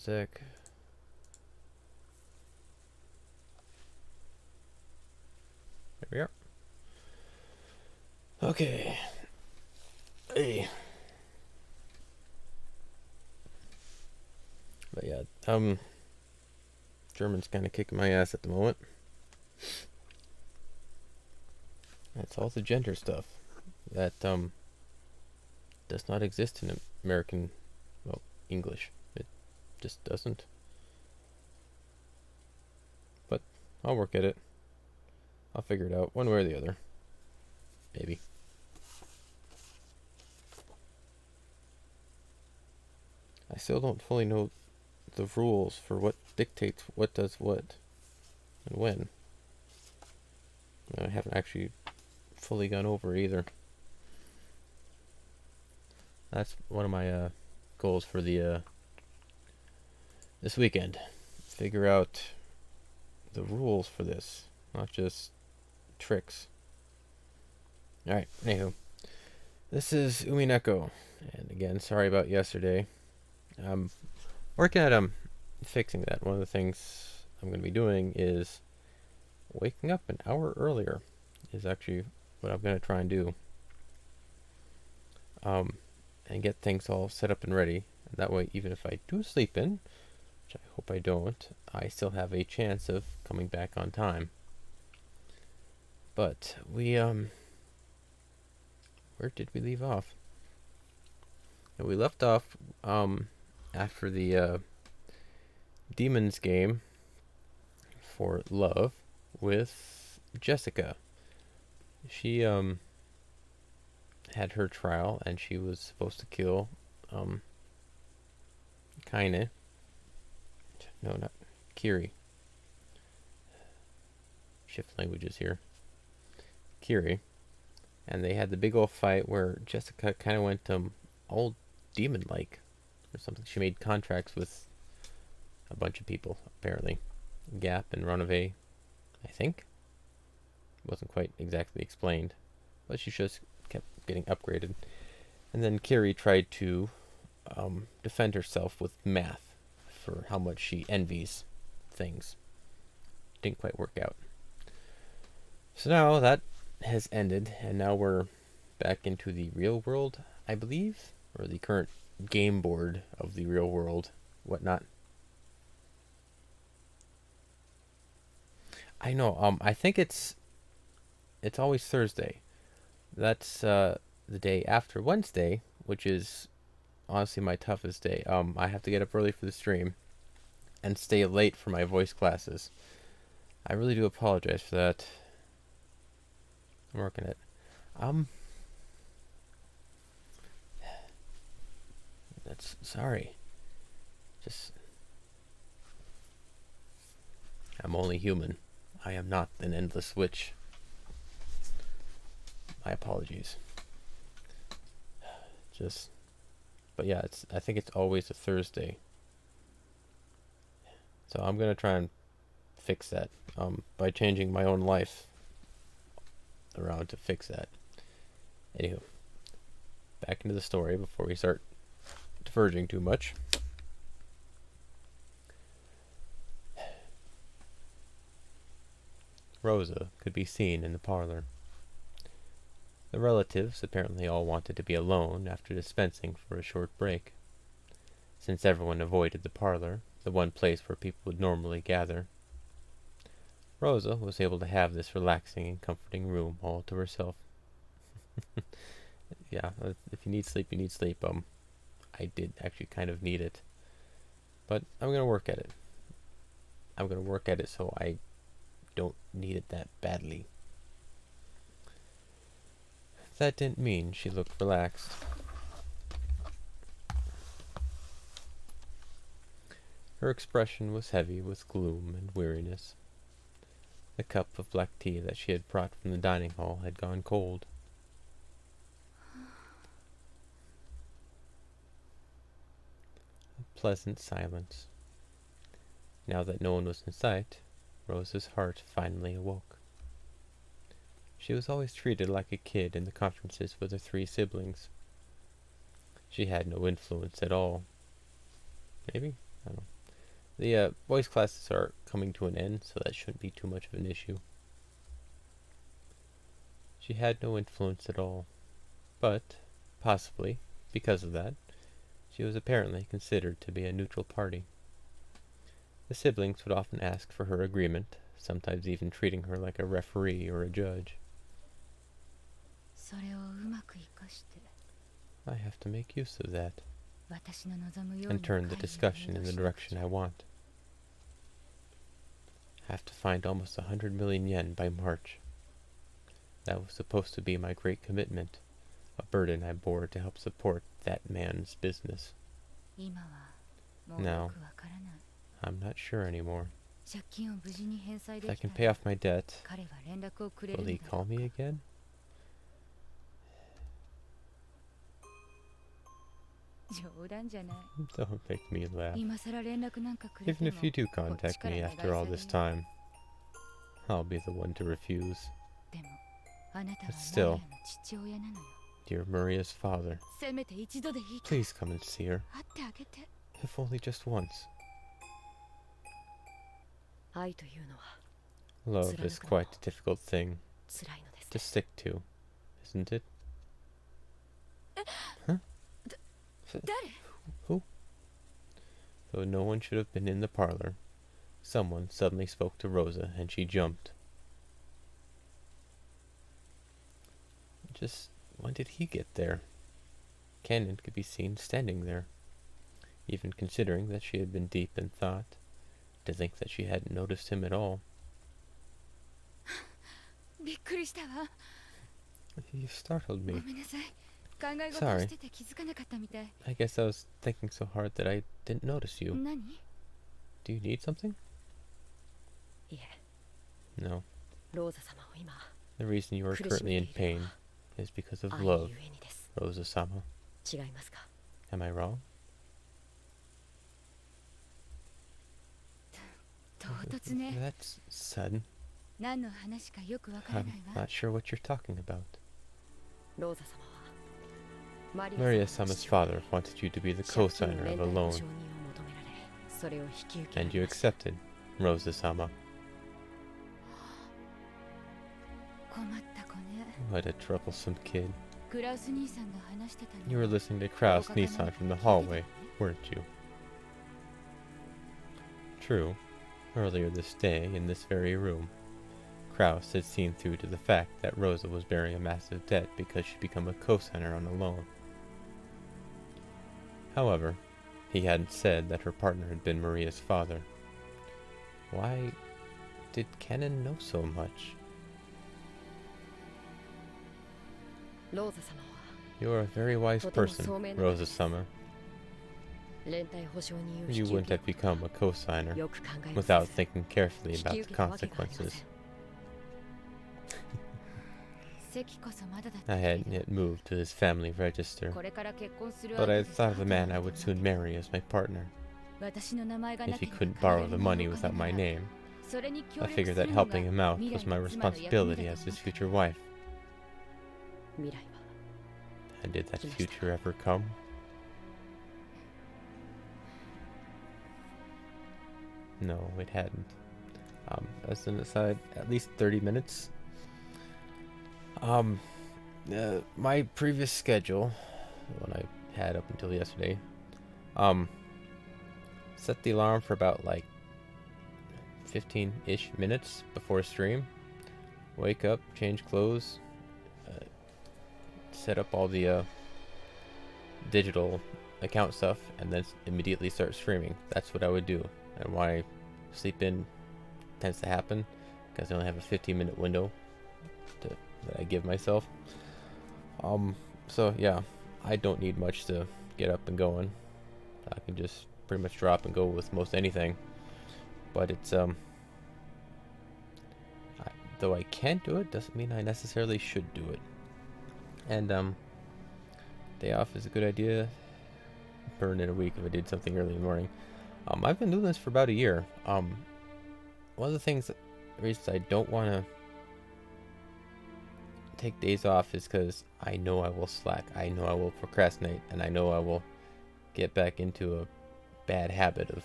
Sick. There we are. Okay. Hey. But yeah, German's kind of kicking my ass at the moment. That's all the gender stuff that does not exist in American, well, English. It just doesn't. But I'll work at it. I'll figure it out one way or the other. Maybe. I still don't fully know the rules for what dictates what does what and when. I haven't actually fully gone over either. That's one of my goals for the this weekend. Figure out the rules for this, not just tricks. Alright, anywho. This is Umeneko. And again, sorry about yesterday. I'm working at fixing that. One of the things I'm going to be doing is waking up an hour earlier is actually what I'm going to try and do. And get things all set up and ready. And that way, even if I do sleep in, which I hope I don't, I still have a chance of coming back on time. But where did we leave off? And we left off after the Demons game for love with Jessica. She had her trial and she was supposed to kill Kaine. No, not Kiri. Shift languages here. Kiri. And they had the big old fight where Jessica kind of went all demon-like or something. She made contracts with a bunch of people, apparently. Gap and Runaway, I think. Wasn't quite exactly explained. But she just kept getting upgraded. And then Kiri tried to defend herself with math for how much she envies things. Didn't quite work out. So now that has ended, and now we're back into the real world, I believe, or the current game board of the real world, whatnot. I know. I think it's always Thursday. That's the day after Wednesday, which is honestly my toughest day. I have to get up early for the stream and stay late for my voice classes. I really do apologize for that. I'm working it. That's sorry. Just I'm only human. I am not an endless witch. My apologies. But yeah, I think it's always a Thursday. So I'm gonna try and fix that by changing my own life around to fix that. Anywho, back into the story before we start diverging too much. Rosa could be seen in the parlor. The relatives apparently all wanted to be alone after dispensing for a short break. Since everyone avoided the parlor, the one place where people would normally gather, Rosa was able to have this relaxing and comforting room all to herself. Yeah, if you need sleep, you need sleep. I did actually kind of need it. But I'm gonna work at it. I'm gonna work at it so I don't need it that badly. That didn't mean she looked relaxed. Her expression was heavy with gloom and weariness. The cup of black tea that she had brought from the dining hall had gone cold. A pleasant silence. Now that no one was in sight, Rose's heart finally awoke. She was always treated like a kid in the conferences with her 3 siblings. She had no influence at all. Maybe I don't know. The boys' classes are coming to an end, so that shouldn't be too much of an issue. She had no influence at all, but, possibly, because of that, she was apparently considered to be a neutral party. The siblings would often ask for her agreement, sometimes even treating her like a referee or a judge. I have to make use of that, and turn the discussion in the direction I want. I have to find almost 100 million yen by March. That was supposed to be my great commitment, a burden I bore to help support that man's business. Now, I'm not sure anymore. If I can pay off my debt, will he call me again? Don't make me laugh. Even if you do contact me after all this time, I'll be the one to refuse. But still, dear Maria's father, please come and see her, if only just once. Love is quite a difficult thing to stick to, isn't it? Huh? Who? Though no one should have been in the parlor, someone suddenly spoke to Rosa, and she jumped. Just when did he get there? Cannon could be seen standing there, even considering that she had been deep in thought, to think that she hadn't noticed him at all. You startled me. Sorry. I guess I was thinking so hard that I didn't notice you. Do you need something? No. The reason you are currently in pain is because of love, Rosa-sama. Am I wrong? That's sudden. I'm not sure what you're talking about. Maria-sama's father wanted you to be the co-signer of a loan, and you accepted, Rosa-sama. What a troublesome kid. You were listening to Kraus-Nissan from the hallway, weren't you? True. Earlier this day, in this very room, Kraus had seen through to the fact that Rosa was bearing a massive debt because she'd become a co-signer on a loan. However, he hadn't said that her partner had been Maria's father. Why did Cannon know so much? You're a very wise person, Rosa-sama. You wouldn't have become a co-signer without thinking carefully about the consequences. I hadn't yet moved to his family register, but I thought of the man I would soon marry as my partner. If he couldn't borrow the money without my name, I figured that helping him out was my responsibility as his future wife. And did that future ever come? No, it hadn't. As an aside, at least 30 minutes. My previous schedule, the one I had up until yesterday, set the alarm for about like 15-ish minutes before stream. Wake up, change clothes, set up all the digital account stuff, and then immediately start streaming. That's what I would do. And why sleep in tends to happen, because I only have a 15-minute window that I give myself. So yeah, I don't need much to get up and going. I can just pretty much drop and go with most anything. But it's though I can do it, doesn't mean I necessarily should do it. And day off is a good idea. Burn in a week if I did something early in the morning. I've been doing this for about a year. One of the reasons I don't want to take days off is because I know I will slack. I know I will procrastinate, and I know I will get back into a bad habit of,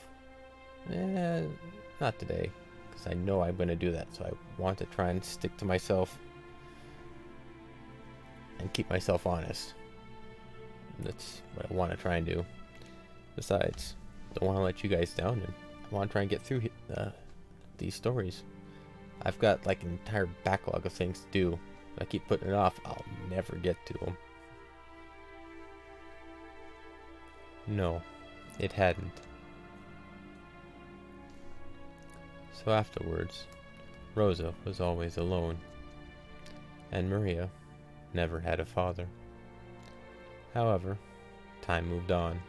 not today, because I know I'm going to do that, so I want to try and stick to myself and keep myself honest. That's what I want to try and do. Besides, don't want to let you guys down, and I want to try and get through these stories. I've got like an entire backlog of things to do. If I keep putting it off, I'll never get to them. No, it hadn't. So afterwards, Rosa was always alone, and Maria never had a father. However, time moved on.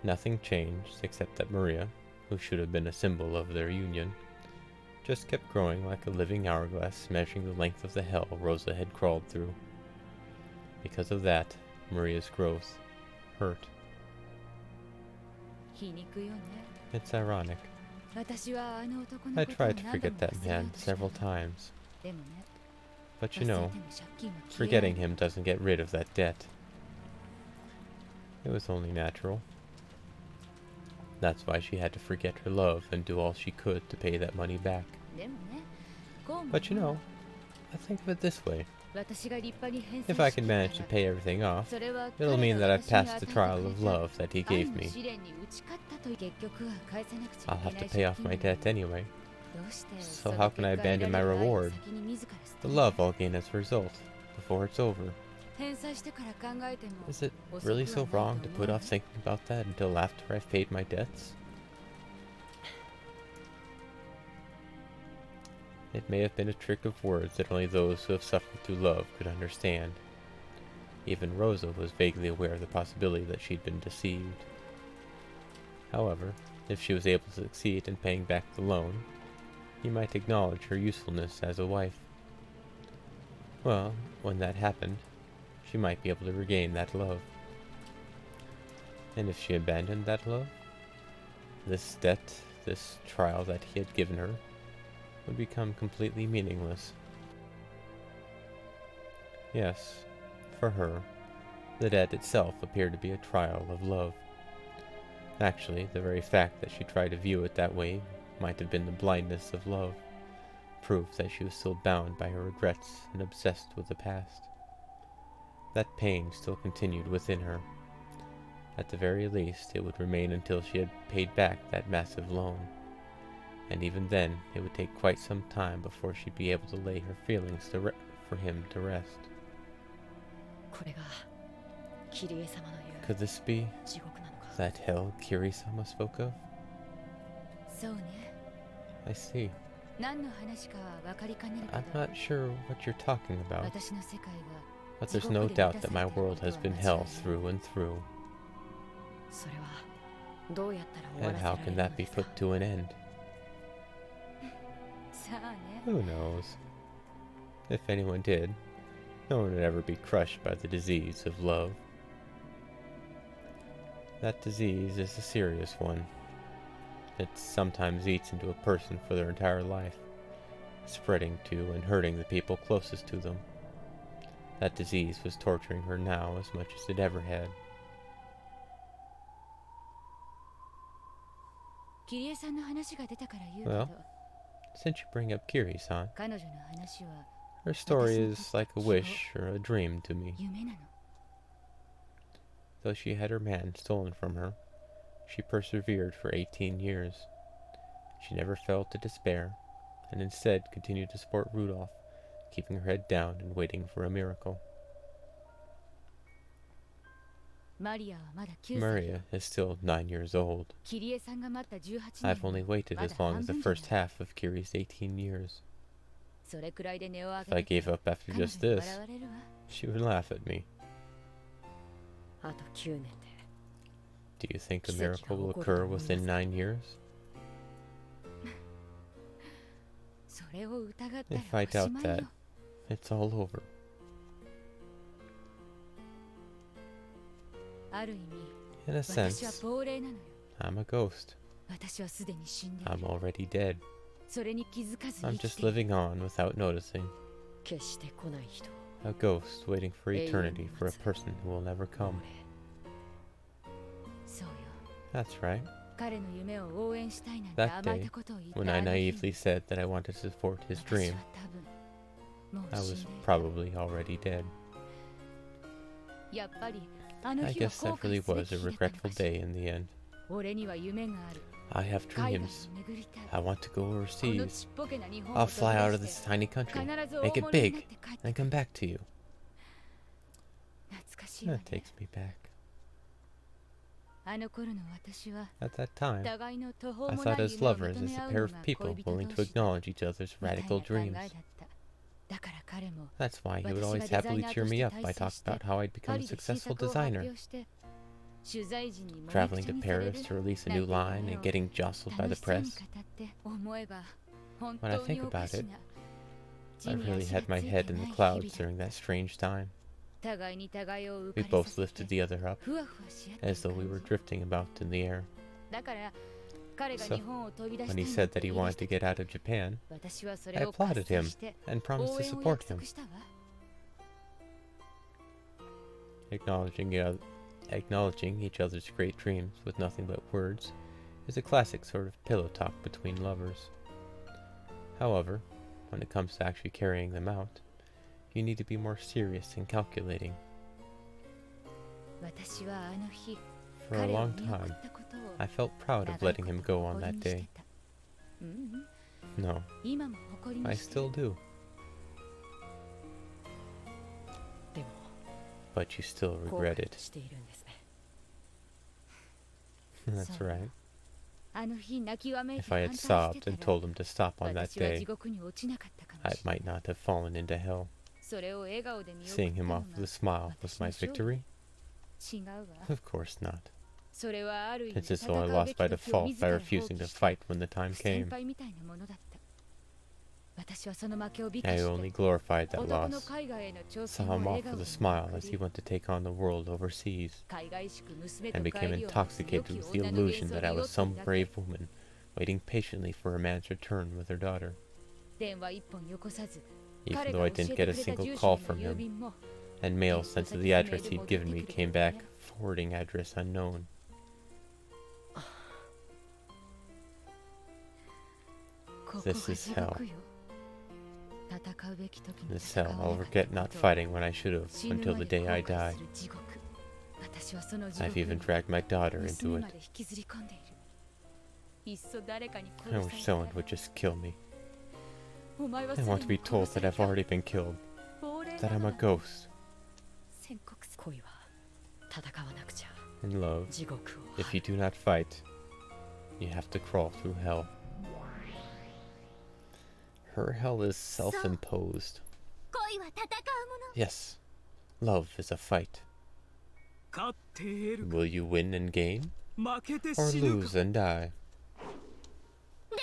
Nothing changed except that Maria, who should have been a symbol of their union, just kept growing like a living hourglass, measuring the length of the hell Rosa had crawled through. Because of that, Maria's growth hurt. It's ironic. I tried to forget that man several times. But you know, forgetting him doesn't get rid of that debt. It was only natural. That's why she had to forget her love and do all she could to pay that money back. But you know, I think of it this way. If I can manage to pay everything off, it'll mean that I've passed the trial of love that he gave me. I'll have to pay off my debt anyway. So how can I abandon my reward, the love I'll gain as a result, before it's over? Is it really so wrong to put off thinking about that until after I've paid my debts? It may have been a trick of words that only those who have suffered through love could understand. Even Rosa was vaguely aware of the possibility that she'd been deceived. However, if she was able to succeed in paying back the loan, he might acknowledge her usefulness as a wife. Well, when that happened, she might be able to regain that love. And if she abandoned that love, this debt, this trial that he had given her, would become completely meaningless. Yes, for her, the debt itself appeared to be a trial of love. Actually, the very fact that she tried to view it that way might have been the blindness of love, proof that she was still bound by her regrets and obsessed with the past. That pain still continued within her. At the very least, it would remain until she had paid back that massive loan. And even then, it would take quite some time before she'd be able to lay her feelings for him to rest. Could this be that hell Kiri-sama spoke of? I see. I'm not sure what you're talking about, but there's no doubt that my world has been hell through and through. And how can that be put to an end? Who knows? If anyone did, no one would ever be crushed by the disease of love. That disease is a serious one. It sometimes eats into a person for their entire life, spreading to and hurting the people closest to them. That disease was torturing her now as much as it ever had. Well, since you bring up Kiri-san, her story is like a wish or a dream to me. Though she had her man stolen from her, she persevered for 18 years. She never fell to despair, and instead continued to support Rudolph, keeping her head down and waiting for a miracle. Maria is still 9 years old. I've only waited as long as the first half of Kiri's 18 years. If I gave up after just this, she would laugh at me. Do you think a miracle will occur within 9 years? If I doubt that, it's all over. In a sense, I'm a ghost. I'm already dead. I'm just living on without noticing. A ghost waiting for eternity for a person who will never come. That's right. 彼の夢を応援したいなんて That 甘い day, たことを言った when I あの日 naively said that I wanted to support his 私 dream, は多分もう I 死ん was でいた probably already dead. やっぱりあの I 日は guess 後 that really 悔すべ was き a 日だったの regretful かしら day in the end. 俺には夢がある I have 海外を dreams. 巡りたい I want to go この overseas. ちっぽけな日本 I'll を飛び fly out 出 of し this て tiny 必 country, ず make 大 it 物になっ big, て帰って and くる come back to you. 懐かしいわ That ね takes me back. あの頃の私は At that time, 互いの途方 I もない thought as 夢を lovers 認 as め a 合う pair の of が people 恋人 willing to 同士だ acknowledge each other's みたい radical な考え dreams. だっただから彼も That's why he would 私 always がデザ happily イナー cheer とし me て up 大 by 成 talking して about how I'd become パ a リで新 successful 作を発 designer, 表して取材陣にもみくち traveling ゃ to にされる Paris to release a なん new て line 夢 and を getting jostled by 楽 the しそうに press. 語って思えば本 When I 当 think におか about し it, な I 地に really 足が had つ my い head て in な the い日 clouds 々 during だ that strange time. 互いに互いを浮 We かれ both させ lifted て the other up ふわふわし合ってる as though we were 感じ drifting about in the air. だから彼が So, 日本を飛び出し When た he いなん said て that he 言い出 wanted した to get out of Japan, 私はそ I れを喝 applauded 采 him して and promised 応 to 援を support 約 him. 束したわ Acknowledging each other's great dreams with nothing but words is a classic sort of pillow talk between lovers. However, when it comes to actually carrying them out, you need to be more serious and calculating. 私はあの日 For a 彼を long 見送 time, ったことを I felt proud of 長い letting こ him と go on 誇り that にして day. たうんうん No, 今も誇り I にしてる still do. でも But you still 後 regret 悔 it. しているんですね That's right. あの日泣きわめいて If I 反 had 対して sobbed た and ら told him to stop on that 私は地 day, 獄に落ちなかったかも I しれない might not have fallen into hell. それを笑顔で見送 Seeing った him の off が with a smile was my 私の勝利 victory? 違うわ Of course not. それはある意味 It's 戦 as though I う lost べき by 時を default 自 by ら放 refusing 棄 to した fight when the time 先 came. 輩みたいなものだった私はその負けを美化 I し only て glorified that 男の loss, 海外への挑 saw 戦を him 笑 off 顔 with で a smile 送 as he り went to take on the world overseas, 海外しく娘と and 帰 became りを待つ良 intoxicated き with the 女の幻 illusion 想 that に I 酔 was って some 抱け brave woman, waiting patiently for a man's return with her daughter. 電話一本よこさず Even 彼 though が I 教え didn't て get く a れた single 住 call 所への from 郵 him, 便も and mail sent to the address he'd given me came back, forwarding address unknown. ここ This が is 地 hell. 獄よ戦うべき時に This 戦 hell, わ I'll なかった regret こ not とを fighting when I should have 死ぬ until ま the で day 後 I 悔 die. する地獄私はその地 I've 獄 even に dragged my daughter 娘 into ま it. で引きずり込んでいるいっそ誰かに I 殺 wish され someone た would just kill me. お前は I す want で to に be told 殺さ that れ I've た already been killed, 亡霊 that な I'm の a だ ghost. 宣告恋は戦わなくちゃ In love, 地獄を if you do not fight, you have to crawl through hell. Her hell is self-imposed. 恋は戦うもの Yes, love is a fight. 勝って得る Will you win and gain, 負けて or 死ぬ lose か and die? で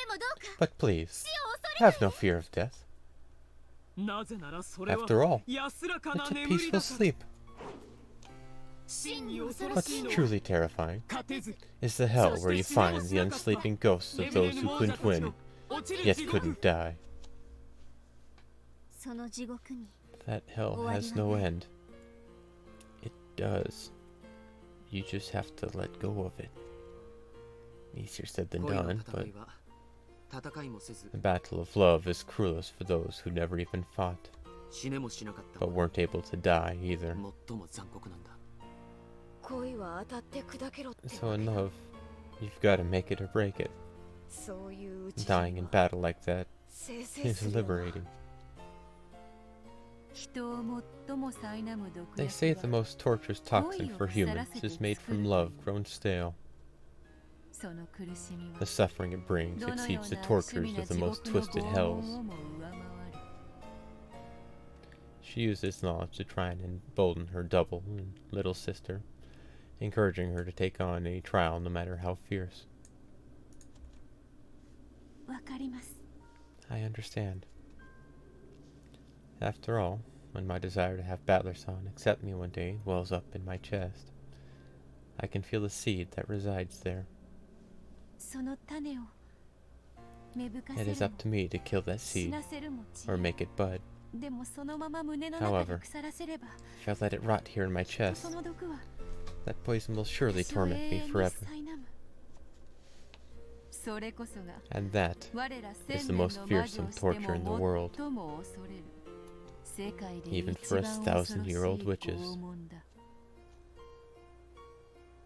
もどうか But please, 死を恐れ have no fear of death. なぜならそれは After all, 安らかな it's a 眠り peaceful だから sleep. 真に恐ろ What's しいのは truly terrifying 勝てず is the hell where you find the unsleeping ghosts of 眠れ those ぬ who 亡者 couldn't たち win, の落ちる yet 地獄 couldn't die. その地獄に That hell has no end. It does. You just have to let go of it. Easier said than 恋の done, 戦 but いは戦いもせず the battle of love is cruelest for those who never even fought, 死ねもしなかった but weren't able to die either. 最も残酷なんだ恋は当たって砕けろって So in love, you've got to make it or break it. そういううち Dying in battle like that 生成 is するよ liberating. 人を最も苛む毒 They 薬 say は the most torturous toxin for humans is made from love grown stale. その苦しみは The suffering it brings どのよ exceeds う the な不 tortures 思議な of the 地 most 獄の twisted 拷 hells. 問をも上回る She used this knowledge to try and embolden her double and little sister, encouraging her to take on any trial no matter how fierce. わかります I understand. After all, when my desire to have Battler-san accept me one day wells up in my chest, I can feel the seed that resides there. その種を芽吹か It せ is る up to me to kill that も死 seed, なせるも知 or 恵 make it bud. でもそのまま胸の中 However, で腐らせれば if I let it rot here in my きっと chest, その毒は that poison will surely 私を torment 永 me 遠に forever. 苛むそれこそが And that 我ら is 千 the 年 most の魔 fearsome 女をして torture in the も world, 最も恐れる世界で even 一 for 番 a 恐ろしい thousand-year-old 拷 witches. 問だ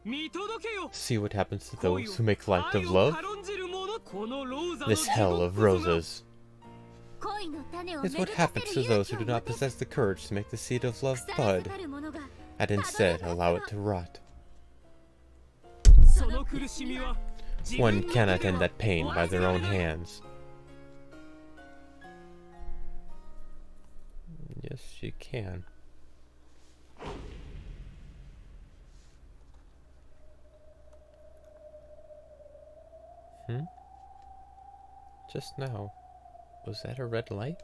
見届けよ See what happens to 恋 those を who make light 愛 of を love? 軽んじる者このローザの This 地 hell 獄 of こそが roses 恋の種を is 芽 what 吹か happens せ to る those 勇 who 気 do を not 持て possess the courage to make the seed of love 腐らせ bud, たる者が and instead allow it to rot. その苦しみは One cannot end that pain by their own hands. Yes, she can. Just now, was that a red light?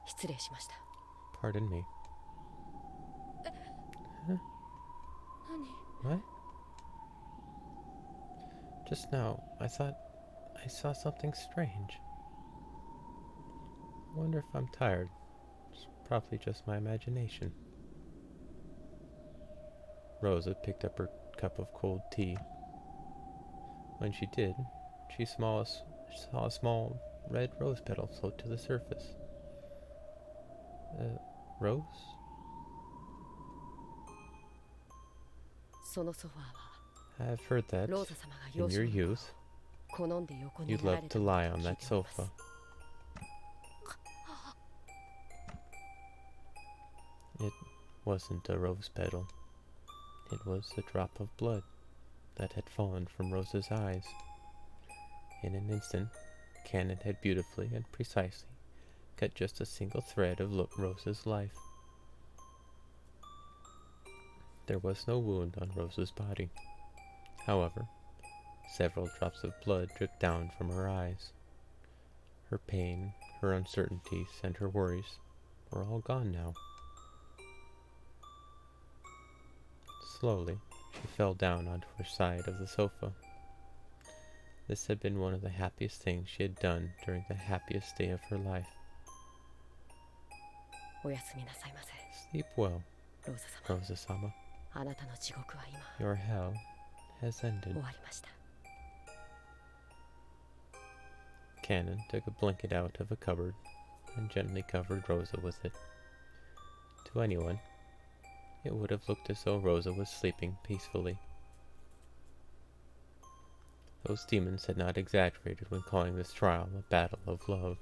失礼しました。 Pardon me. What? Just now, I thought I saw something strange. I wonder if I'm tired. It's probably just my imagination. Rosa picked up her cup of cold tea. When she did, she saw a small red rose petal float to the surface. Rose? そのソファーは I've heard that ローザ様が in 幼 your 少の頃 youth 好んで横に you なられ loved た to と lie on 聞い that ておりま sofa. す。 It wasn't a rose petal. It was a drop of blood that had fallen from Rosa's eyes. In an instant, Cannon had beautifully and precisely cut just a single thread of Rosa's life. There was no wound on Rosa's body. However, several drops of blood dripped down from her eyes. Her pain, her uncertainties, and her worries were all gone now. Slowly, she fell down onto her side of the sofa. This had been one of the happiest things she had done during the happiest day of her life. おやすみなさいませ、 Sleep well, ローザ様。 Rosa-sama. あなたの地獄は今 Your hell has 終 ended. わりました。 Cannon took a blanket out of a cupboard and gently covered Rosa with it. To anyone, it would have looked as though Rosa was sleeping peacefully. Those demons had not exaggerated when calling this trial a battle of love.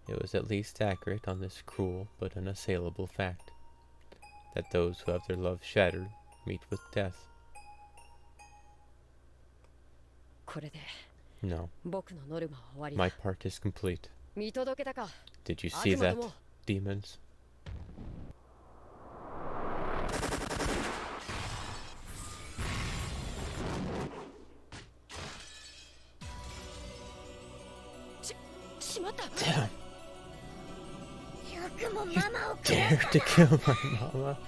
It was at least accurate on this cruel but unassailable fact, that those who have their love shattered meet with death. これで No, 僕のノルマは終わり my だ。 part is complete. 見届けたか。 Did you see 悪魔 that, ども。 demons? しまった。 Damn, よくもママを dare to kill my mama.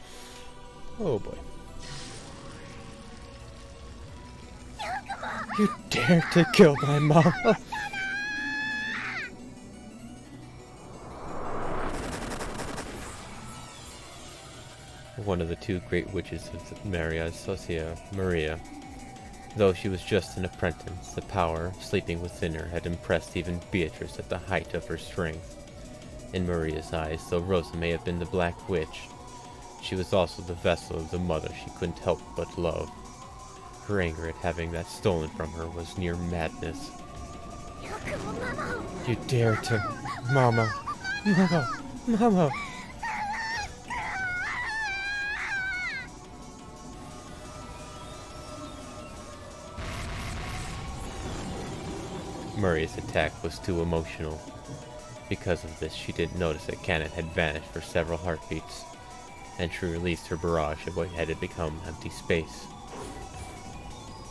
Oh boy. You dare to kill my mama? One of the two great witches of Maria's Socia, Maria. Though she was just an apprentice, the power sleeping within her had impressed even Beatrice at the height of her strength. In Maria's eyes, though Rosa may have been the Black Witch, she was also the vessel of the mother she couldn't help but love. Her anger at having that stolen from her was near madness. よくもママを You dare to... Mama! Mama! Mama! Murray's attack was too emotional. Because of this, she didn't notice that Cannon had vanished for several heartbeats, and she released her barrage of what had become empty space.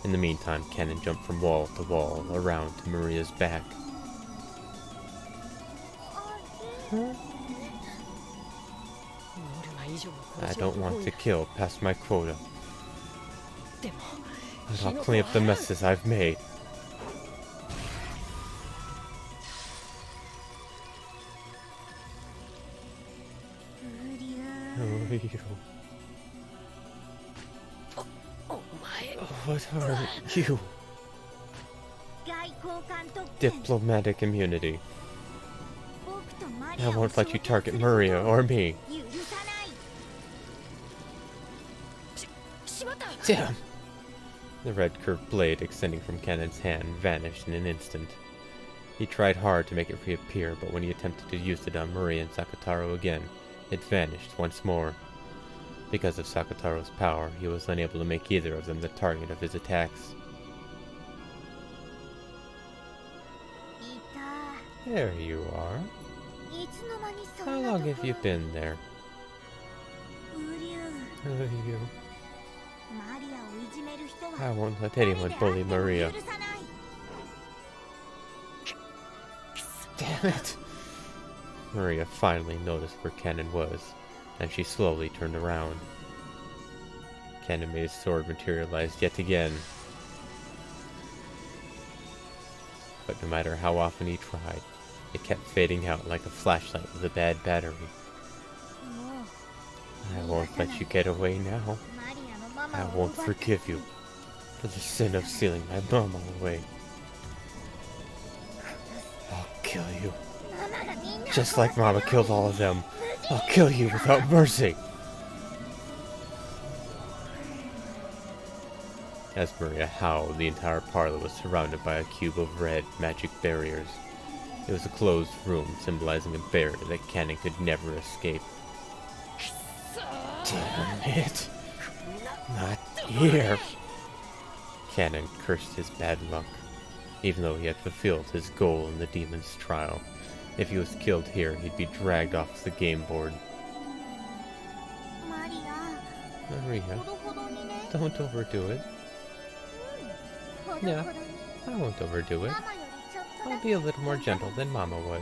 In the meantime, Cannon jumped from wall to wall around to Maria's back. I don't want to kill past my quota, でも but I'll clean up the messes I've made. What are you? 外交官特権 Diplomatic immunity. 僕とマリ I アを won't let you 象徴 target する Maria ことを or me. 許さない しまった Damn! The red curved blade extending from Cannon's hand vanished in an instant. He tried hard to make it reappear, but when he attempted to use it on Maria and Sakataro again, it vanished once more. Because of Sakataro's power, he was unable to make either of them the target of his attacks. いた There you are. いつの間にそ How んな long と have こ you ろ been there? うりゅう Who are you? マリアをいじめる人 I は won't let 誰 anyone であって bully も Maria. 許さない Damn it! Maria finally noticed where Cannon was, and she slowly turned around. Cannon made his sword materialize yet again. But no matter how often he tried, it kept fading out like a flashlight with a bad battery. も I won't let you get away now. うマリアのマ I マを won't 奪った forgive you for the sin of stealing my mama away. I'll kill you. ママがみんなを Just like Mama killed all of them. I'll kill you without mercy. As Maria howled, the entire parlor was surrounded by a cube of red magic barriers. It was a closed room, symbolizing a barrier that Cannon could never escape. Damn it! Not here! Cannon cursed his bad luck. Even though he had fulfilled his goal in the demon's trial, if he was killed here, he'd be dragged off the game board. マリア Maria, ほどほどにね don't overdo it. ほどほどに Yeah. I won't overdo it. ママよりちょっとだ I'll け be a little more gentle than Mama was.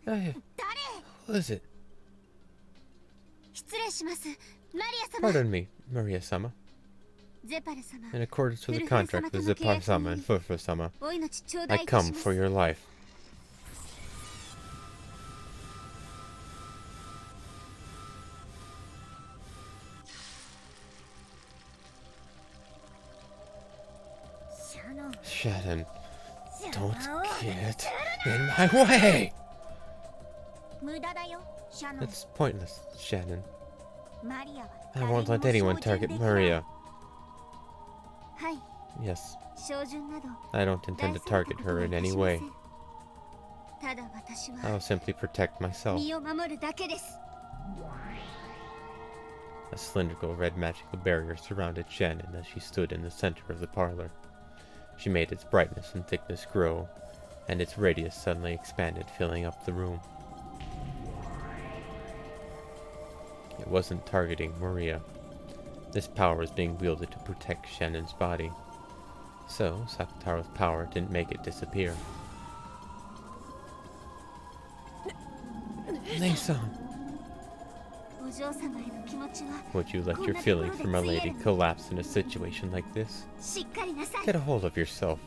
Hey, 誰 who is it? 失礼しますマリア様 Pardon me, Maria-sama. ゼパル様 In accordance with the contract with Zepar-sama and Fufu-sama, お命ちょう I だいいたし come ます for your life. Shannon, シャ don't ノン get in my way! 無駄だよシャノン It's pointless, Shannon. マリアは I 誰 won't にも let anyone 照準 target できない Maria. はい Yes, 照準など I don't intend to target her in any way. ただ私 I'll は simply protect myself. 身を守るだけです A cylindrical red magical barrier surrounded Shannon as she stood in the center of the parlor. She made its brightness and thickness grow, and its radius suddenly expanded, filling up the room. It wasn't targeting Maria. This power was being wielded to protect Shannon's body. So, Sakataro's power didn't make it disappear. Nei-san, お嬢様への気持ちは would you let your feeling for my lady collapse in a situation like this? しっかりなさい Get a hold of yourself.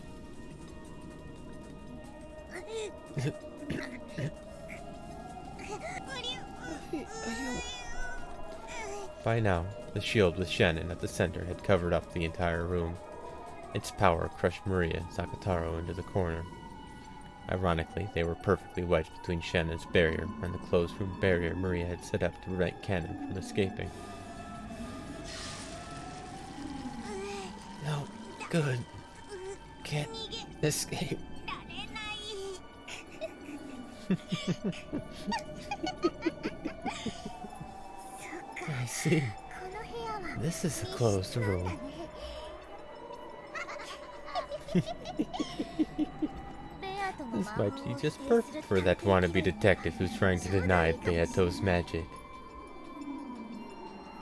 By now, the shield with Shannon at the center had covered up the entire room. Its power crushed Maria and Sakataro into the corner. Ironically, they were perfectly wedged between Shannon's barrier and the closed room barrier Maria had set up to prevent Cannon from escaping. No, good. Can't escape. られない I see. この部屋は This is a closed room. ベアとの This 魔法 might be を just 否定す perfect る for that 探偵 wannabe 気分 detective who's trying to deny Beato's magic.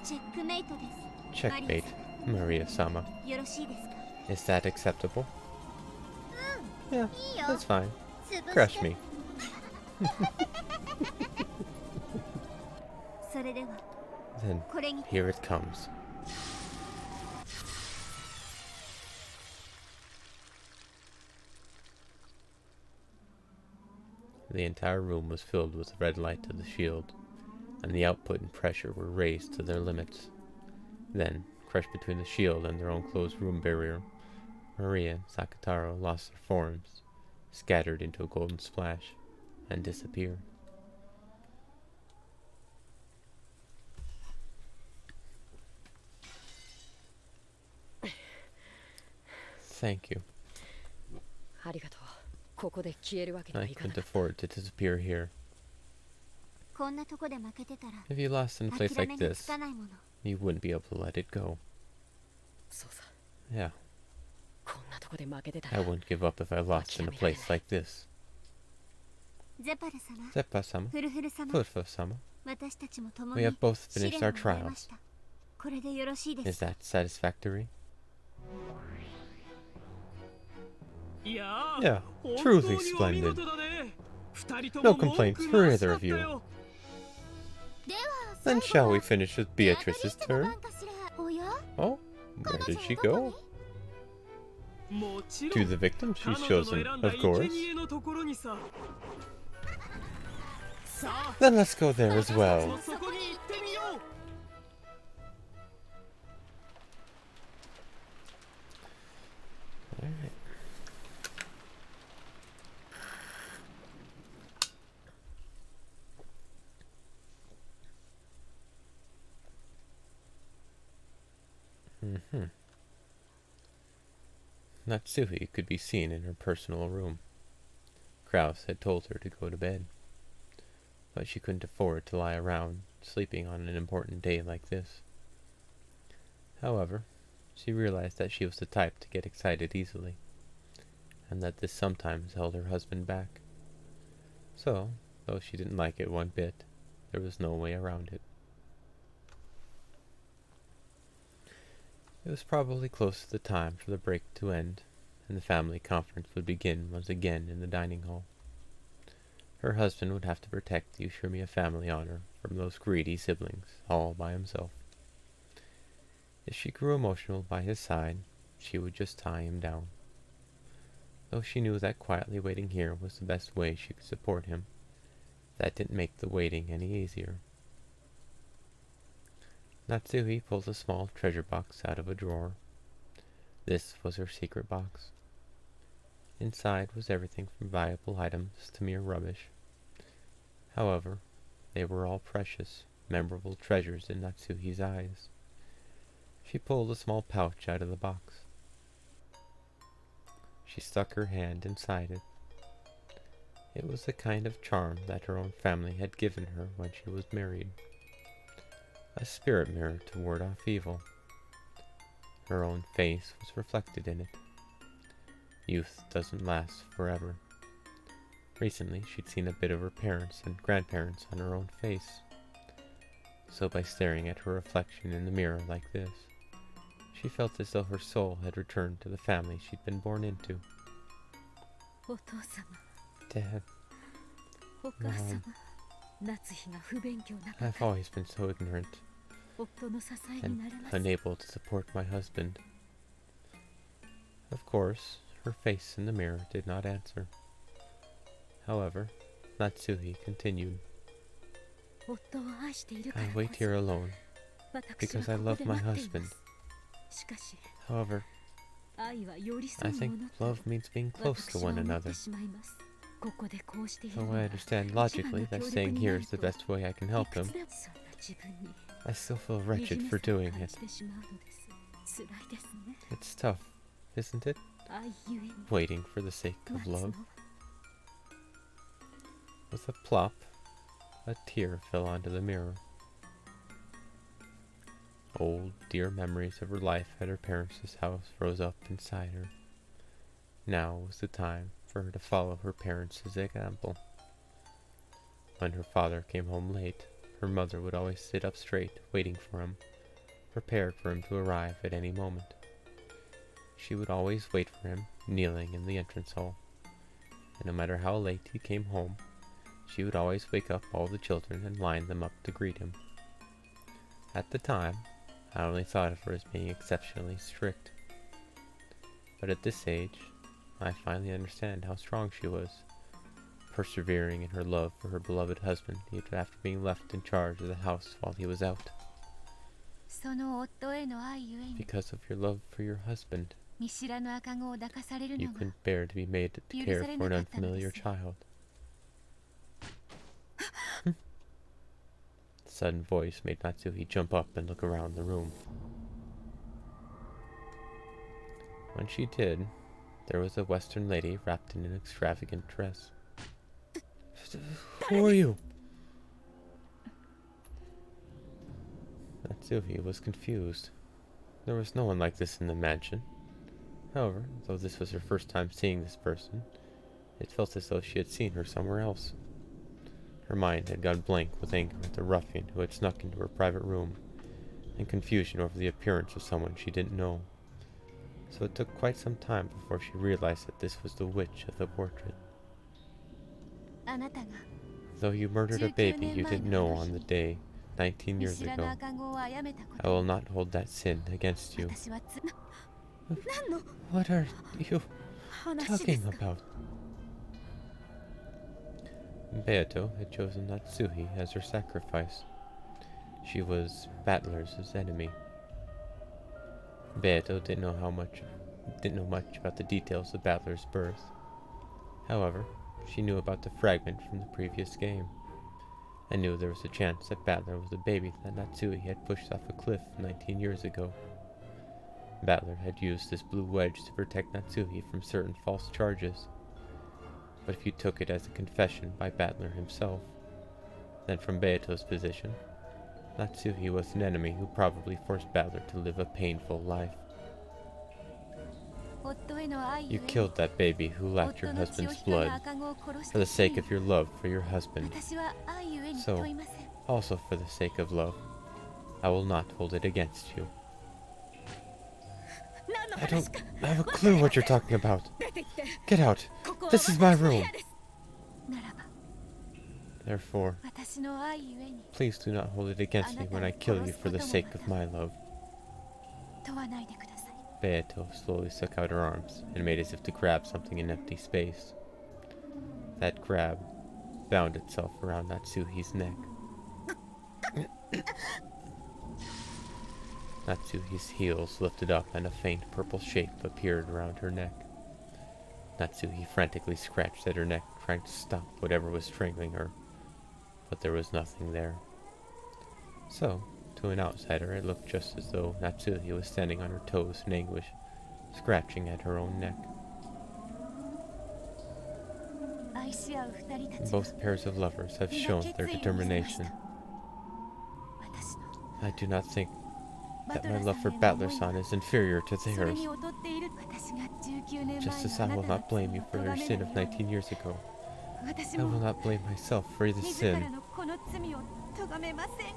チェックメイトです Checkmate, Maria-sama. よろしいですか Is that acceptable? Yeah, いいよ that's fine. 潰して Crush me. それでは Then これに here it comes. The entire room was filled with the red light of the shield, and the output and pressure were raised to their limits. Then, crushed between the shield and their own closed room barrier, Maria and Sakataro lost their forms, scattered into a golden splash, and disappeared. Thank you. ありがとう。ここで消えるわけには I いかな couldn't かった。 afford to disappear here. こんなとこで負けてたら If you lost in a place 諦 like めがつ this, かないもの you wouldn't be able to let it go. そうさ。 Yeah, こんなとこで負けてた I ら。 wouldn't give up if I lost in a place like this. ゼパル様 Zeppa-sama, フルフル様 Furfa-sama, 私たちも共 we に have both 試 finished 練 our を終えま trials. した。これでよろしいで Is すか that satisfactory? いや Yeah, 本 truly 当にお見 splendid. 事だね。二人と No も文 complaints 句 for なし either だ of った you. よ。 Then shall we finish with ベアトリ Beatrice's ステの turn? 番かしら。おや Oh, where did she go? もちろ To ん the victim 彼 she's 女の chosen, 選んだ of 生 course. 贄のところにさ。さあ、 Then let's go there as 私たち well. もそこに行ってみよう。 Alright. Natsuhi could be seen in her personal room. Kraus had told her to go to bed, but she couldn't afford to lie around sleeping on an important day like this. However, she realized that she was the type to get excited easily, and that this sometimes held her husband back. So, though she didn't like it one bit, there was no way around it. It was probably close to the time for the break to end, and the family conference would begin once again in the dining hall. Her husband would have to protect the Ushiromiya family honor from those greedy siblings, all by himself. If she grew emotional by his side, she would just tie him down. Though she knew that quietly waiting here was the best way she could support him, that didn't make the waiting any easier. Natsuhi pulled a small treasure box out of a drawer. This was her secret box. Inside was everything from valuable items to mere rubbish. However, they were all precious, memorable treasures in Natsuhi's eyes. She pulled a small pouch out of the box. She stuck her hand inside it. It was the kind of charm that her own family had given her when she was married. A spirit mirror to ward off evil. Her own face was reflected in it. Youth doesn't last forever. Recently, she'd seen a bit of her parents and grandparents on her own face. So by staring at her reflection in the mirror like this, she felt as though her soul had returned to the family she'd been born into. お父様、 Dad, お母様、夏日が不勉強な方 I've always been so ignorant 夫の支えに and なれます。 unable to support my husband. Of course, her face in the mirror did not answer. However, Natsuhi continued. 夫を愛しているか I らこ wait そ here alone 私 because は I ここ love で my 待っていま husband. す。しかし、 However, 愛は寄り添 I うも think のと love means being close 私 to は one 思って another. しまいます。ここでこうしている Though の I は understand logically that staying here is the best way I can い help く him, つでもそんな自分に I still feel 惨 wretched め for さを doing 感 it. じてしまうのです。辛いですね。 It's tough, isn't it? 愛ゆえに Waiting for the sake 待 of つの love. は With a plop, a tear fell onto the mirror. Old, dear memories of her life at her parents' house rose up inside her. Now was the time for her to follow her parents' example. When her father came home late, her mother would always sit up straight, waiting for him, prepared for him to arrive at any moment. She would always wait for him, kneeling in the entrance hall. And no matter how late he came home, she would always wake up all the children and line them up to greet him. At the time, I only thought of her as being exceptionally strict. But at this age, I finally understand how strong she was, persevering in her love for her beloved husband even after being left in charge of the house while he was out. その夫への愛ゆえに Because of your love for your husband, 見知らぬ赤子を抱かされる you のが couldn't bear to be made to care for an unfamiliar child. The sudden voice made Natsuhi jump up and look around the room. When she did, there was a Western lady wrapped in an extravagant dress. Who are you? Natsuhi was confused. There was no one like this in the mansion. However, though this was her first time seeing this person, it felt as though she had seen her somewhere else. Her mind had gone blank with anger at the ruffian who had snuck into her private room, and confusion over the appearance of someone she didn't know. So it took quite some time before she realized that this was the witch of the portrait. あなたが Though you murdered a baby you didn't know on the day, 19 見 years 知らぬ ago, 赤子を殺めたこ I will not hold that sin against と you. 私は何の What are you 話で talking すか about? Beato had chosen Natsuhi as her sacrifice. She was Battler's enemy. Beato didn't know much about the details of Battler's birth. However, she knew about the fragment from the previous game, and knew there was a chance that Battler was the baby that Natsuhi had pushed off a cliff 19 years ago. Battler had used this blue wedge to protect Natsuhi from certain false charges. But if you took it as a confession by Battler himself, then from Beato's position, Natsuhi was an enemy who probably forced Battler to live a painful life. 夫への愛ゆ You えに killed that baby who lacked 夫 your の血を husband's 引かぬ blood 赤子を殺し for the た sake 罪 of your love for your husband. 私は愛ゆえに So- 問いません Also for the sake of love, I will not hold it against you. 何の I 話 don't か have a clue what you're talking about. 出てきて Get out! ここは This is my 私の部 room. 屋ですならば Therefore, 私の愛ゆえに please do not hold it against me when I kill you for the sake of my love. 問わないでください Beato slowly stuck out her arms and made as if to grab something in empty space. That grab bound itself around Natsuhi's neck. Natsuhi's heels lifted up and a faint purple shape appeared around her neck. Natsuhi frantically scratched at her neck, trying to stop whatever was strangling her, but there was nothing there. So, to an outsider, it looked just as though Natsuhi was standing on her toes in anguish, scratching at her own neck. 愛し合う二人たち Both pairs of lovers have shown their determination. 私の I do not think バ that ト my ラ love さ for んへの Battler 思い son は is inferior to それ theirs, に劣っている私が19年 just as 前 I の will あなた not の blame you 罪 for を your 咎め sin ない of ように 19 years ago. 私 I will も not blame myself for the 自ら sin. のこの罪を咎めません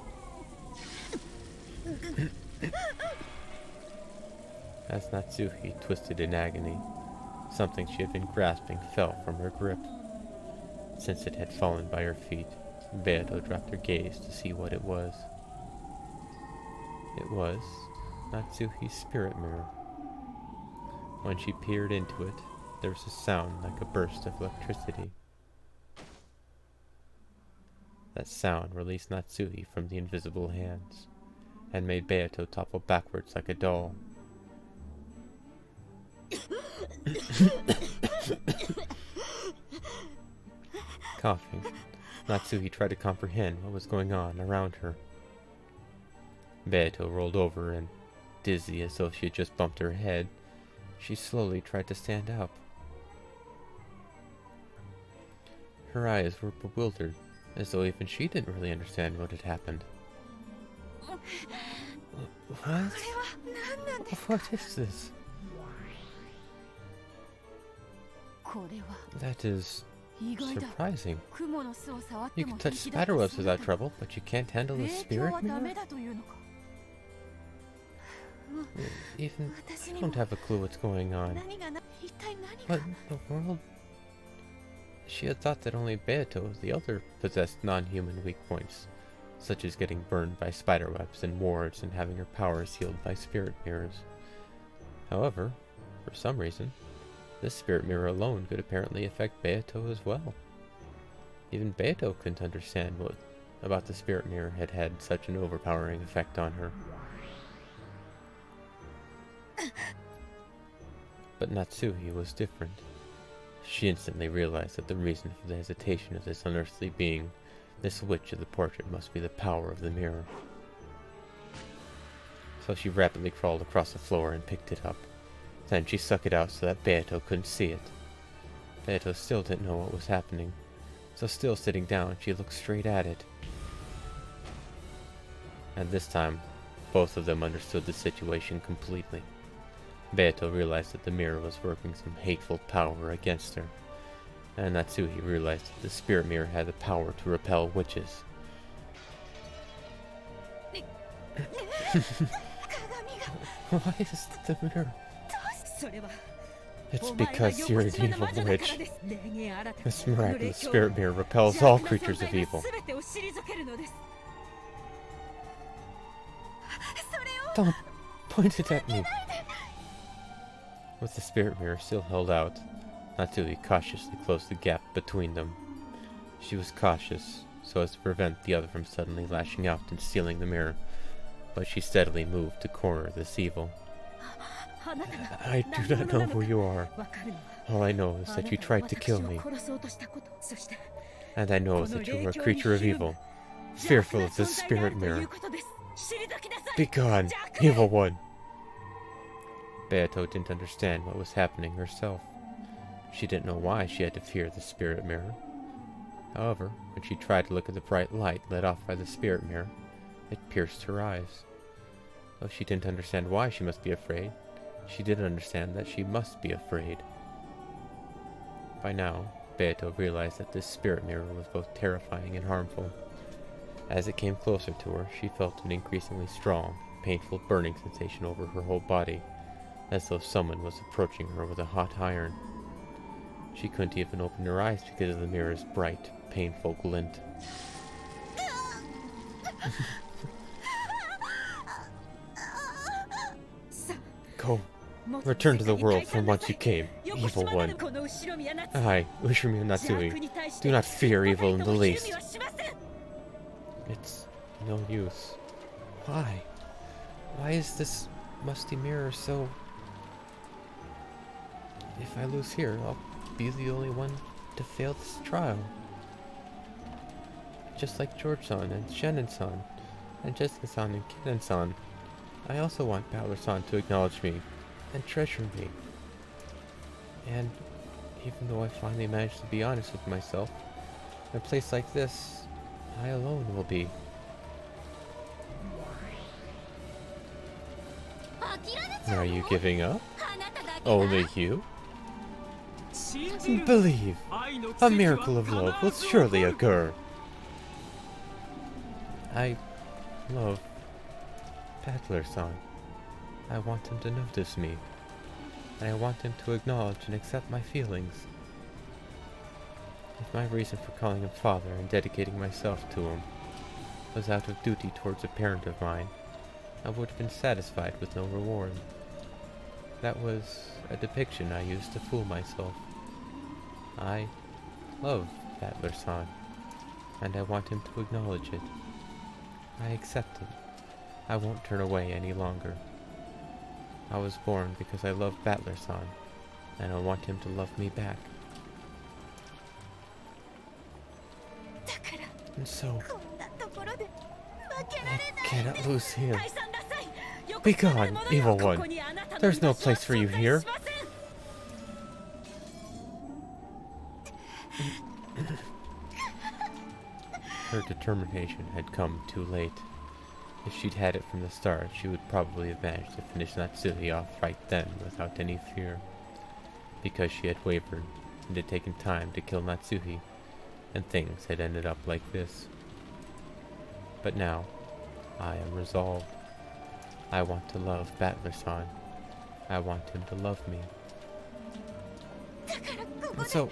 As Natsuhi twisted in agony, something she had been grasping fell from her grip. Since it had fallen by her feet, Beato dropped her gaze to see what it was. It was Natsuhi's spirit mirror. When she peered into it, there was a sound like a burst of electricity. That sound released Natsuhi from the invisible hands, and made Beato topple backwards like a doll. Coughing, Natsuhi tried to comprehend what was going on around her. Beato rolled over and, dizzy as though she had just bumped her head, she slowly tried to stand up. Her eyes were bewildered, as though even she didn't really understand what had happened. What? これは何なんです What is this? これは That is 意外だ surprising. 蜘蛛の巣を触って You も can touch 平気だった spiderwebs そな without た trouble, but you can't handle the 霊鏡 spirit はダ mirror? メだというのか Even 私 I に don't も have a clue what's going on. 何が一体何 What が in the world She had thought that only Beato, the elder, possessed non-human weak points, such as getting burned by spiderwebs and wards and having her powers healed by spirit mirrors. However, for some reason, this spirit mirror alone could apparently affect Beato as well. Even Beato couldn't understand what about the spirit mirror had had such an overpowering effect on her. But Natsuhi was different. She instantly realized that the reason for the hesitation of this unearthly being, this witch of the portrait, must be the power of the mirror. So she rapidly crawled across the floor and picked it up. Then she stuck it out so that Beato couldn't see it. Beato still didn't know what was happening, so still sitting down, she looked straight at it. And this time, both of them understood the situation completely. Beato realized that the mirror was working some hateful power against her, and Natsuhi realized that the spirit mirror had the power to repel witches. Why is the mirror? It's because you're an evil witch. This miraculous spirit mirror repels all creatures of evil. Don't point it at me. With the spirit mirror still held out, Natsuhi cautiously closed the gap between them. She was cautious, so as to prevent the other from suddenly lashing out and stealing the mirror, but she steadily moved to corner this evil. I do not know who you are. All I know is that you tried to kill me. And I know that you are a creature of evil, fearful of this spirit mirror. Begone, evil one! Beato didn't understand what was happening herself. She didn't know why she had to fear the spirit mirror. However, when she tried to look at the bright light let off by the spirit mirror, it pierced her eyes. Though she didn't understand why she must be afraid, she did understand that she must be afraid. By now, Beato realized that this spirit mirror was both terrifying and harmful. As it came closer to her, she felt an increasingly strong, painful burning sensation over her whole body, as though someone was approaching her with a hot iron. She couldn't even open her eyes because of the mirror's bright, painful glint. Go. Return to the world from whence you came, evil one. I, Ushimi Natsui, do not fear evil in the least. It's no use. Why? Why is this musty mirror so... If I lose here, I'll be the only one to fail this trial. Just like George-san and Shannon-san, and Jessica-san and Kiden-san. I also want Bowler-san to acknowledge me and treasure me. And even though I finally managed to be honest with myself, in a place like this, I alone will be. Are you giving up? Only you? Believe! A miracle of love will surely occur. I love Battler-san. I want him to notice me, and I want him to acknowledge and accept my feelings. If my reason for calling him father and dedicating myself to him was out of duty towards a parent of mine, I would have been satisfied with no reward. That was a depiction I used to fool myself. I love Battler-san, and I want him to acknowledge it. I accept it. I won't turn away any longer. I was born because I love Battler-san, and I want him to love me back. And so, I cannot lose here. Begone, evil one! There's no place for you here! Her determination had come too late. If she'd had it from the start, she would probably have managed to finish Natsuhi off right then without any fear. Because she had wavered, and had taken time to kill Natsuhi, and things had ended up like this. But now, I am resolved. I want to love Battler-san. I want him to love me. And so,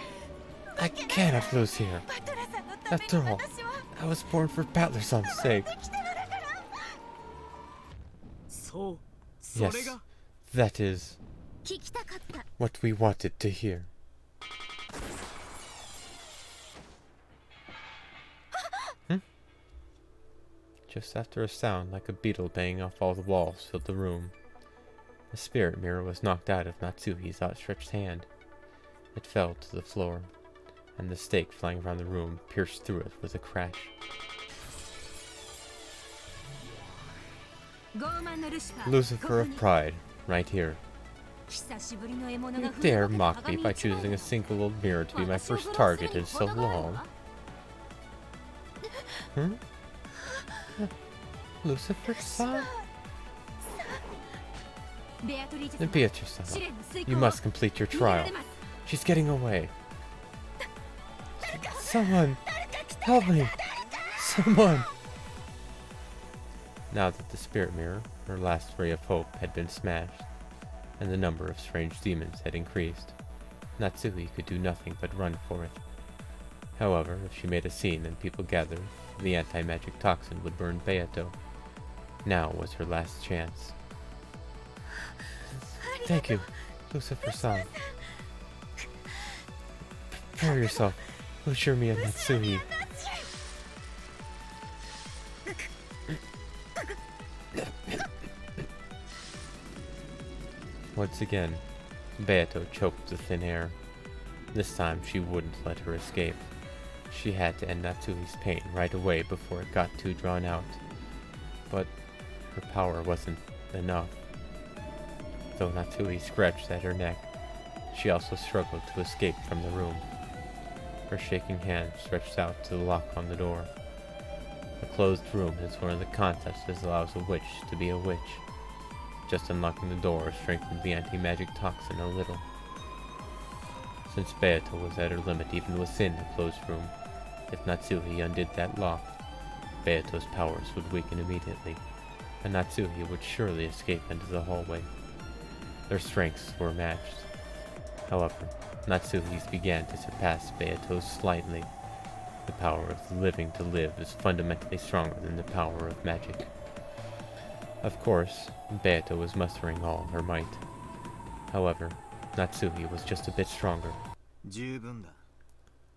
I cannot lose here. バトラさんのため After に all, 私は I was born for Battler-san's sake. 生きたのだから。そうそれ Yes, が that is 聞きたかった。 what we wanted to hear. Just after a sound like a beetle banging off all the walls filled the room, the spirit mirror was knocked out of Natsuhi's outstretched hand. It fell to the floor, and the stake flying around the room pierced through it with a crash. 傲慢のルシファー Lucifer of Pride, right here. 久しぶりの獲物 You が dare mock me by choosing a single old mirror to be my first target in so long. Hmm? Lucifer-san? ベアトリーチェ様 Beatrice-san, 試練の遂行 you を must complete your 逃げら trial. れます。 She's getting away. Someone! Help me! Someone! Now that the spirit mirror, her last ray of hope, had been smashed, and the number of strange demons had increased, Natsuhi could do nothing but run for it. However, if she made a scene and people gathered, the anti-magic toxin would burn Beato. Now was her last chance. Thank you, Lucifer-san. Prepare yourself, Ushirmiya Natsuhi. Once again, Beato choked the thin air. This time she wouldn't let her escape. She had to end Natsuhi's pain right away before it got too drawn out. But her power wasn't enough. Though Natsuhi scratched at her neck, she also struggled to escape from the room. Her shaking hand stretched out to the lock on the door. A closed room is one of the concepts that allows a witch to be a witch. Just unlocking the door strengthened the anti-magic toxin a little. Since Beato was at her limit even within a closed room, if Natsuhi undid that lock, Beato's powers would weaken immediately, and Natsuhi would surely escape into the hallway. Their strengths were matched. However, Natsuhi's began to surpass Beato's slightly. The power of the living to live is fundamentally stronger than the power of magic. Of course, Beato was mustering all her might. However, Natsuhi was just a bit stronger. 十分だ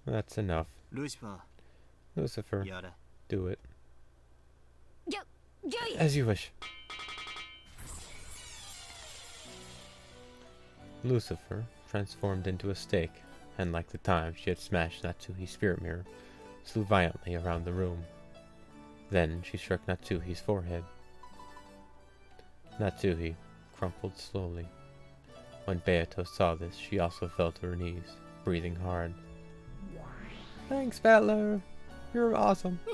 That's enough. ルシファ Lucifer, ーやれ do it. ギョイ As you wish. Lucifer transformed into a stake, and like the time she had smashed Natsuhi's spirit mirror, flew violently around the room. Then she struck Natsuhi's forehead. Natsuhi crumpled slowly. When Beato saw this, she also fell to her knees, breathing hard. Thanks, Battler. You're awesome. ね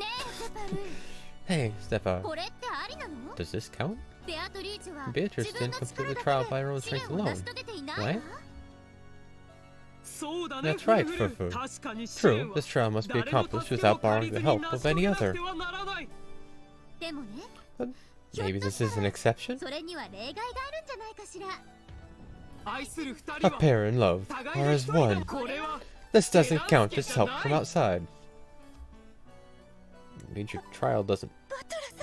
えセパル Hey, Steppa. これってありなの Does this count? ベアトリーチェは Beatrice 自分 didn't の complete 力 the だ trial け by her own で試 strength 練を成 alone. し遂げていないわ What? そうだね That's right, フルフル Fufu. 確かに試 True, 練は this trial must be 誰の accomplished 助けも without 借 borrowing り the ずに help 成 of し遂 any げな other. くてはならないでもね Maybe this is an exception? それには例外があるんじゃないかしら愛する二 A 人は pair in love 互 are いに as 一人 one. だこれは This doesn't count as help from outside. Means your trial doesn't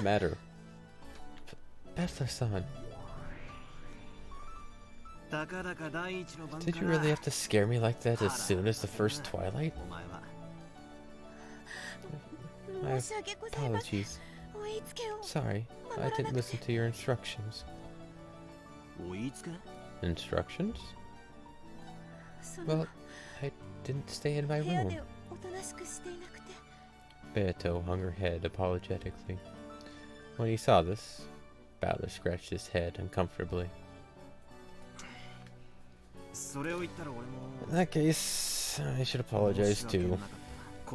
matter. Battler-san, たかだか第一の番 did か you ら really have to scare me like that as soon as the first twilight? お前は My 申し訳ございません apologies. 追いつけを Sorry, I didn't listen to your instructions. 追いつけ Instructions? そ Well, の I didn't stay in my 部屋 room. でおとなしくしていなくて Beato hung her head apologetically. When he saw this, Battler scratched his head uncomfortably. それを言ったら俺も In that case, I should 申 apologize し訳 too. なかっ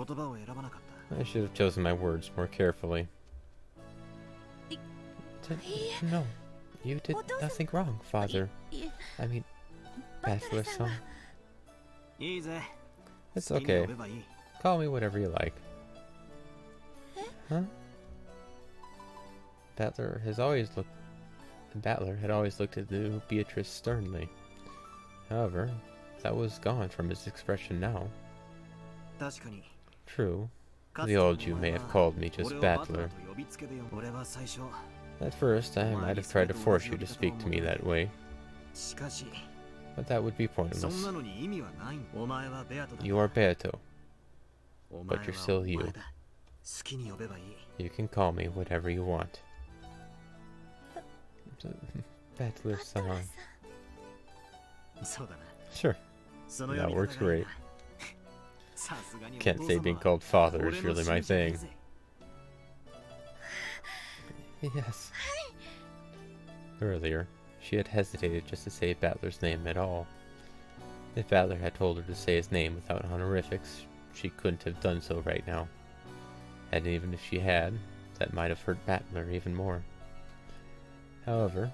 た言葉を選ばなかった I should have chosen my words more carefully. I- No, you did nothing wrong, Father. いえ I mean, バトラさん Battler-san. はいいぜ It's 好きに呼 okay. べばいい Call me whatever you like. Huh? Battler had always looked at the new Beatrice sternly. However, that was gone from his expression now. 確かに True. かつ The て old の you お may 前 have は called me just 俺をバトラ Battler. ーと呼びつけでよ俺は最初 At first, I might have tried to force you to speak to me that way, しかし but that would be そん pointless. なのに意味はないお前はベアトだ You are Beato. お前 but は you're still お you. 前だ好きに呼べばいい You can call me whatever you want. Battler-san. そうだな Sure. その That 呼び works 方がいい great. なさすがにお Can't 父 say 様 being は called father 俺 is の really my 信者だ thing. ぜ Yes. Earlier, she had hesitated just to say Battler's name at all. If Battler had told her to say his name without honorifics, she couldn't have done so right now. And even if she had, that might have hurt Battler even more. However,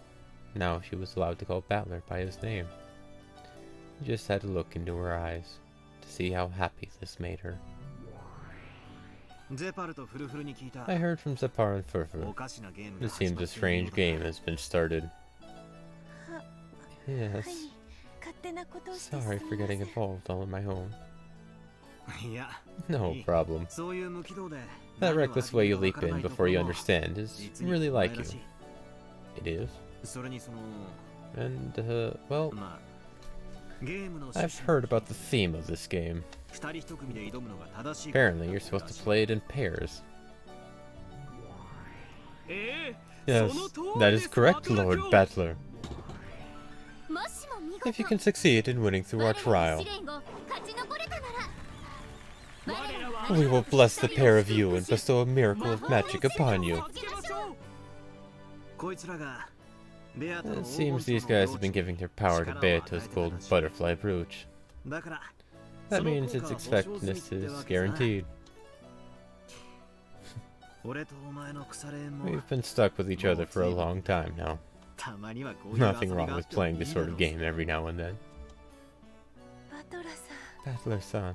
now she was allowed to call Battler by his name. He just had to look into her eyes to see how happy this made her. ゼパルとフルフルに聞いた I heard from Zepar and お Furfur. かしなゲーム It が始 seems ま a っているよう strange だ game has been started. は Yes. はい勝手なことをして Sorry す for みませ getting ん involved all on my own. いや No Hey. problem. そういう無軌道で That 何を reckless way you 始め leap るかわからな in いと before ころ you も understand is 実に really お前 like ら you. しい It is. それにその And, well, まあゲームの I've heard about the theme of this game. 二人一組で挑むのが正しい Apparently, you're supposed to play it in pairs. ええ Yes, その通り that で is す correct, バトラ Lord 卿 Battler. もしも見事 If you can succeed in winning through our 我らの trial, 試練を勝ち残れたなら 我らは we will bless the pair of you and bestow a miracle of magic upon you. 助けましょうこいつらがベアトの It 黄 seems 金 these 層の guys ブロ have ー been チ giving their power to Beato's gold butterfly brooch. だから That その means 効 its 果は保証済み effectiveness って is わけさ guaranteed. 俺とお前の腐れ縁も We've been stuck with each other for a long time now. たまにはこういう Nothing 遊び wrong があっ with てもい playing い this だ sort ろ of う game every now and then. バトラさん Battler-san.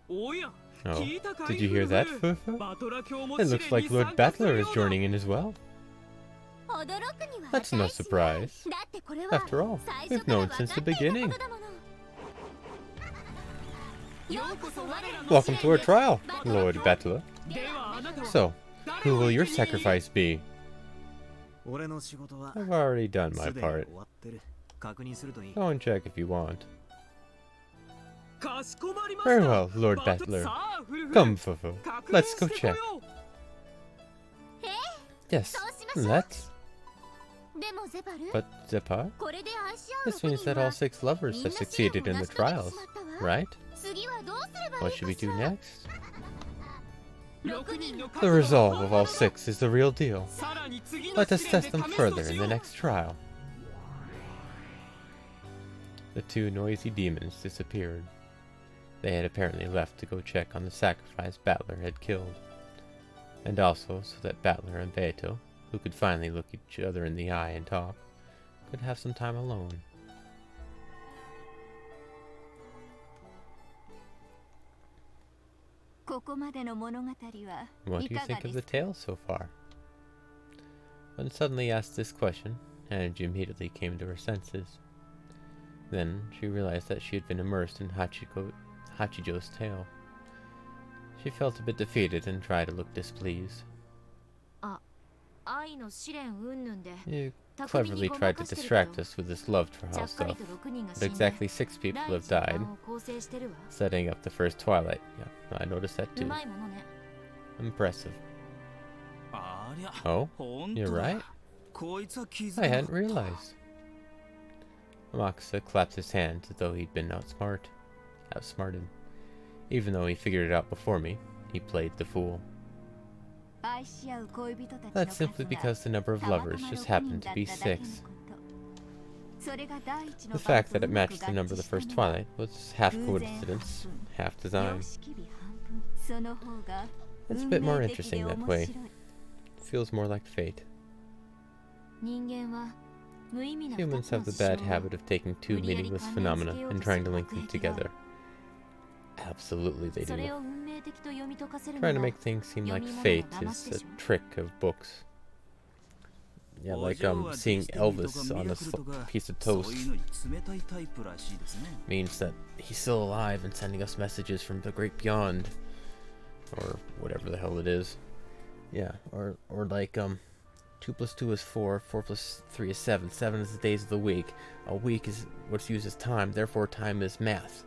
おや Oh, 聞いたかい did you hear that, フフ Fufu? バトラ卿も It 試 looks 練 like に Lord 参加する Battler よ is うだ joining in as well. 驚くには That's no 値しない surprise. だってこれは After all, 最 we've 初から known 分か since っ the ていた beginning. ことだものようこそ我らの Welcome 試 to 練 our へ trial, Lord Battler. ではあなたは So, 誰 who を will your 生贄に sacrifice be? 俺の仕事は I've already done す my でに part. 終わってる確認するといい Go and check if you want. かしこまりました Very well, Lord バト Battler. さあフルフル Come, Fufu. 確認 Let's し go てこ check. よう Yes, そうしましょう let's. でもゼパル But, Zepar, これで愛し合う this means that all 6 lovers みん have な試練 succeeded を in 成 the し遂げて trials, しまったわ right? 次はどうすればい What い should we かし do ら next? 6人の The resolve of all 6 is the real deal. さらに次の Let us 試練 test で them 試す further とし in よ the う next trial. The two noisy demons disappeared. They had apparently left to go check on the sacrifice Battler had killed. And also so that Battler and Beato, who could finally look each other in the eye and talk, could have some time alone. ここまでの物語は What い do you かが think of で the すか tale so far? When suddenly asked this question, Hanaji immediately came to her senses. Then she realized that she had been immersed in Hachijo's tale. She felt a bit defeated and tried to look displeased. 愛の試練云々で You 巧みに cleverly ご tried ま to かしてるけ distract ど us with this love ちゃ trial っかり stuff, と6人が but 死んで exactly 6 people 第 have 一の died, 版を構成してるわ setting up the first Twilight. Yeah, I noticed that う too. まいものね Impressive. ありゃ Oh, 本 you're 当だ right. こいつは気づ I か hadn't realized. Amakusa clapped his hands as though he'd been outsmarted. Even though he figured it out before me, he played the fool. 愛し合う恋人たちの That's 数 simply が because the number of たまた lovers ま just 6 happened 人 to だ be っただけの 6. ことそれが第一の The 版 fact と that it うまく matched the 合 number of 致 the した first のは Twilight was half 偶然 coincidence, 半 half 分 design. 様式日半分その方が It's a 運 bit 命 more 的で interesting that 面 way. 白い Feels more like fate. 人間は無意味な Humans 二つの have the 事象 bad を habit of taking two 無理やり meaningless 関連 phenomena 付けよう and とす trying る to link 悪 them 癖がある together. Absolutely they それ do. を運命的と読み解かせる Trying to のは make things seem like 読み物の fate 騙 is しで a しょ trick of books. Yeah, like seeing Elvis on a piece of toast means that he's still alive and sending us messages from the great beyond, or whatever the hell it is. Yeah, or like 2 plus 2 is 4, 4 plus 3 is 7, 7 is the days of the week. A week is what's used as time, therefore time is math,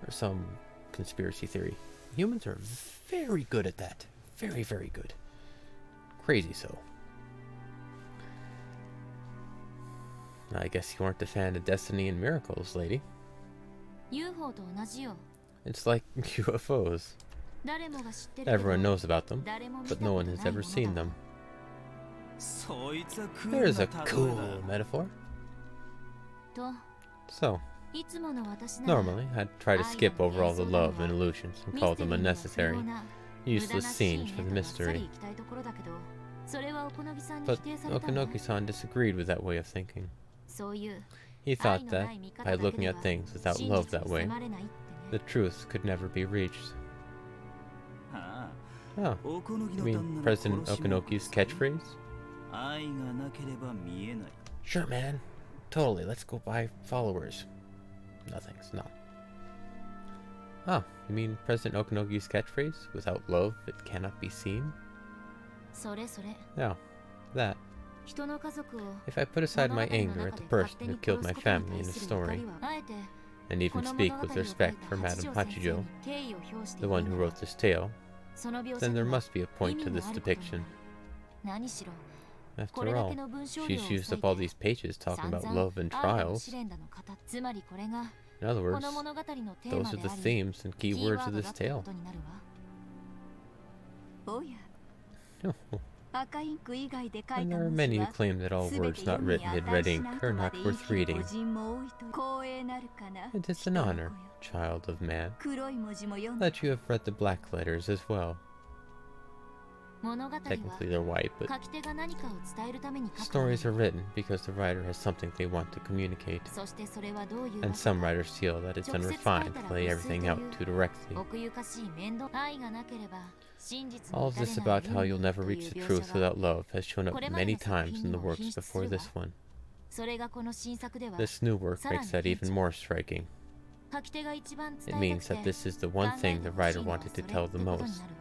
or some conspiracy theory. Humans are very good at that. Very, very good. Crazy so. I guess you aren't a fan of Destiny and Miracles, lady. UFO と同じよ。 It's like UFOs. 誰もが知ってるけど Everyone knows about them, 誰も見た but こと no ない one も has の ever だ seen わ them. そいつはクー There ル is な a 例え cool だ metaphor. と So, いつもの私なら normally, I'd try to skip over all the love and illusions and ミ call ステ them リーには不要 unnecessary, な無駄 useless なシーン scenes へ for と the ばっさり mystery. 行きたいところだけどそれはおこのぎさんに But 否定されたんだ Okanoki-san disagreed with that way of thinking. そういう He 愛 thought の that, ない見方 by だけ looking で at は things without 真 love 実 that に way, 迫れないって the ね truth could never be reached. あ Oh, あおこのぎ you の mean 旦那の President 殺しも Okanoki's catchphrase? 愛がなければ見えない Sure, man. Totally. Let's go buy followers. Nothing's not. Oh, you mean President Okanogi's catchphrase? Without love, it cannot be seen? それそれ No, that. 人の家族を If I put aside 物 my 語の anger 中 at the で person 勝手 who に killed 殺 my すことに family in 対 a する怒 story, りはあえて and こ even の speak 物語を with 書い respect た for 八 Madame 条先生 Hachijo, に敬意を表して the い one る who なら wrote this tale, その描 then 写 there には must be a 意 point 味 to が this あることにな depiction. る何しろこ After れだけ all, の文章量を she's 割い used て up all these pages talking 散 about 々 love and 愛の trials. 試練だの語っつまりこれが In other こ words, の物語のテーマ those are で the あり themes and キ key ーワ words ー of ド this だってこ tale. とになるわおや赤インク以外で書い And た there are 文 many 字 who は claim that all すべ words て not 読むに written in 値 red し ink ない are とま not で worth 生きる reading. 個人も多いと光栄なるかな It is 人 an の子 honor, よ child of man, 黒い文字も読んで that you have read the black letters as well. 物語は Technically they're white, but 書き手が何かを伝えるために書くもの stories are written because the writer has something they want to communicate. そしてそれはどういう And わけ some か writers feel that it's 直接書い unrefined たら to lay 無粋 everything と out いう too directly. 奥ゆかしい面倒愛がなければ真実 All に of 至れ this ない about how you'll never とい reach う the 描 truth 写が without love has shown up これまで many の作 times 品 in に the も works 品質 before する this わ one. それがこの新作では This new work さらに makes that even 顕著 more striking. 書き手が一番 It 伝え means たく that て this is the 考 one え thing て the ほしい writer のは wanted そ to れって tell こ the とにな most, るわ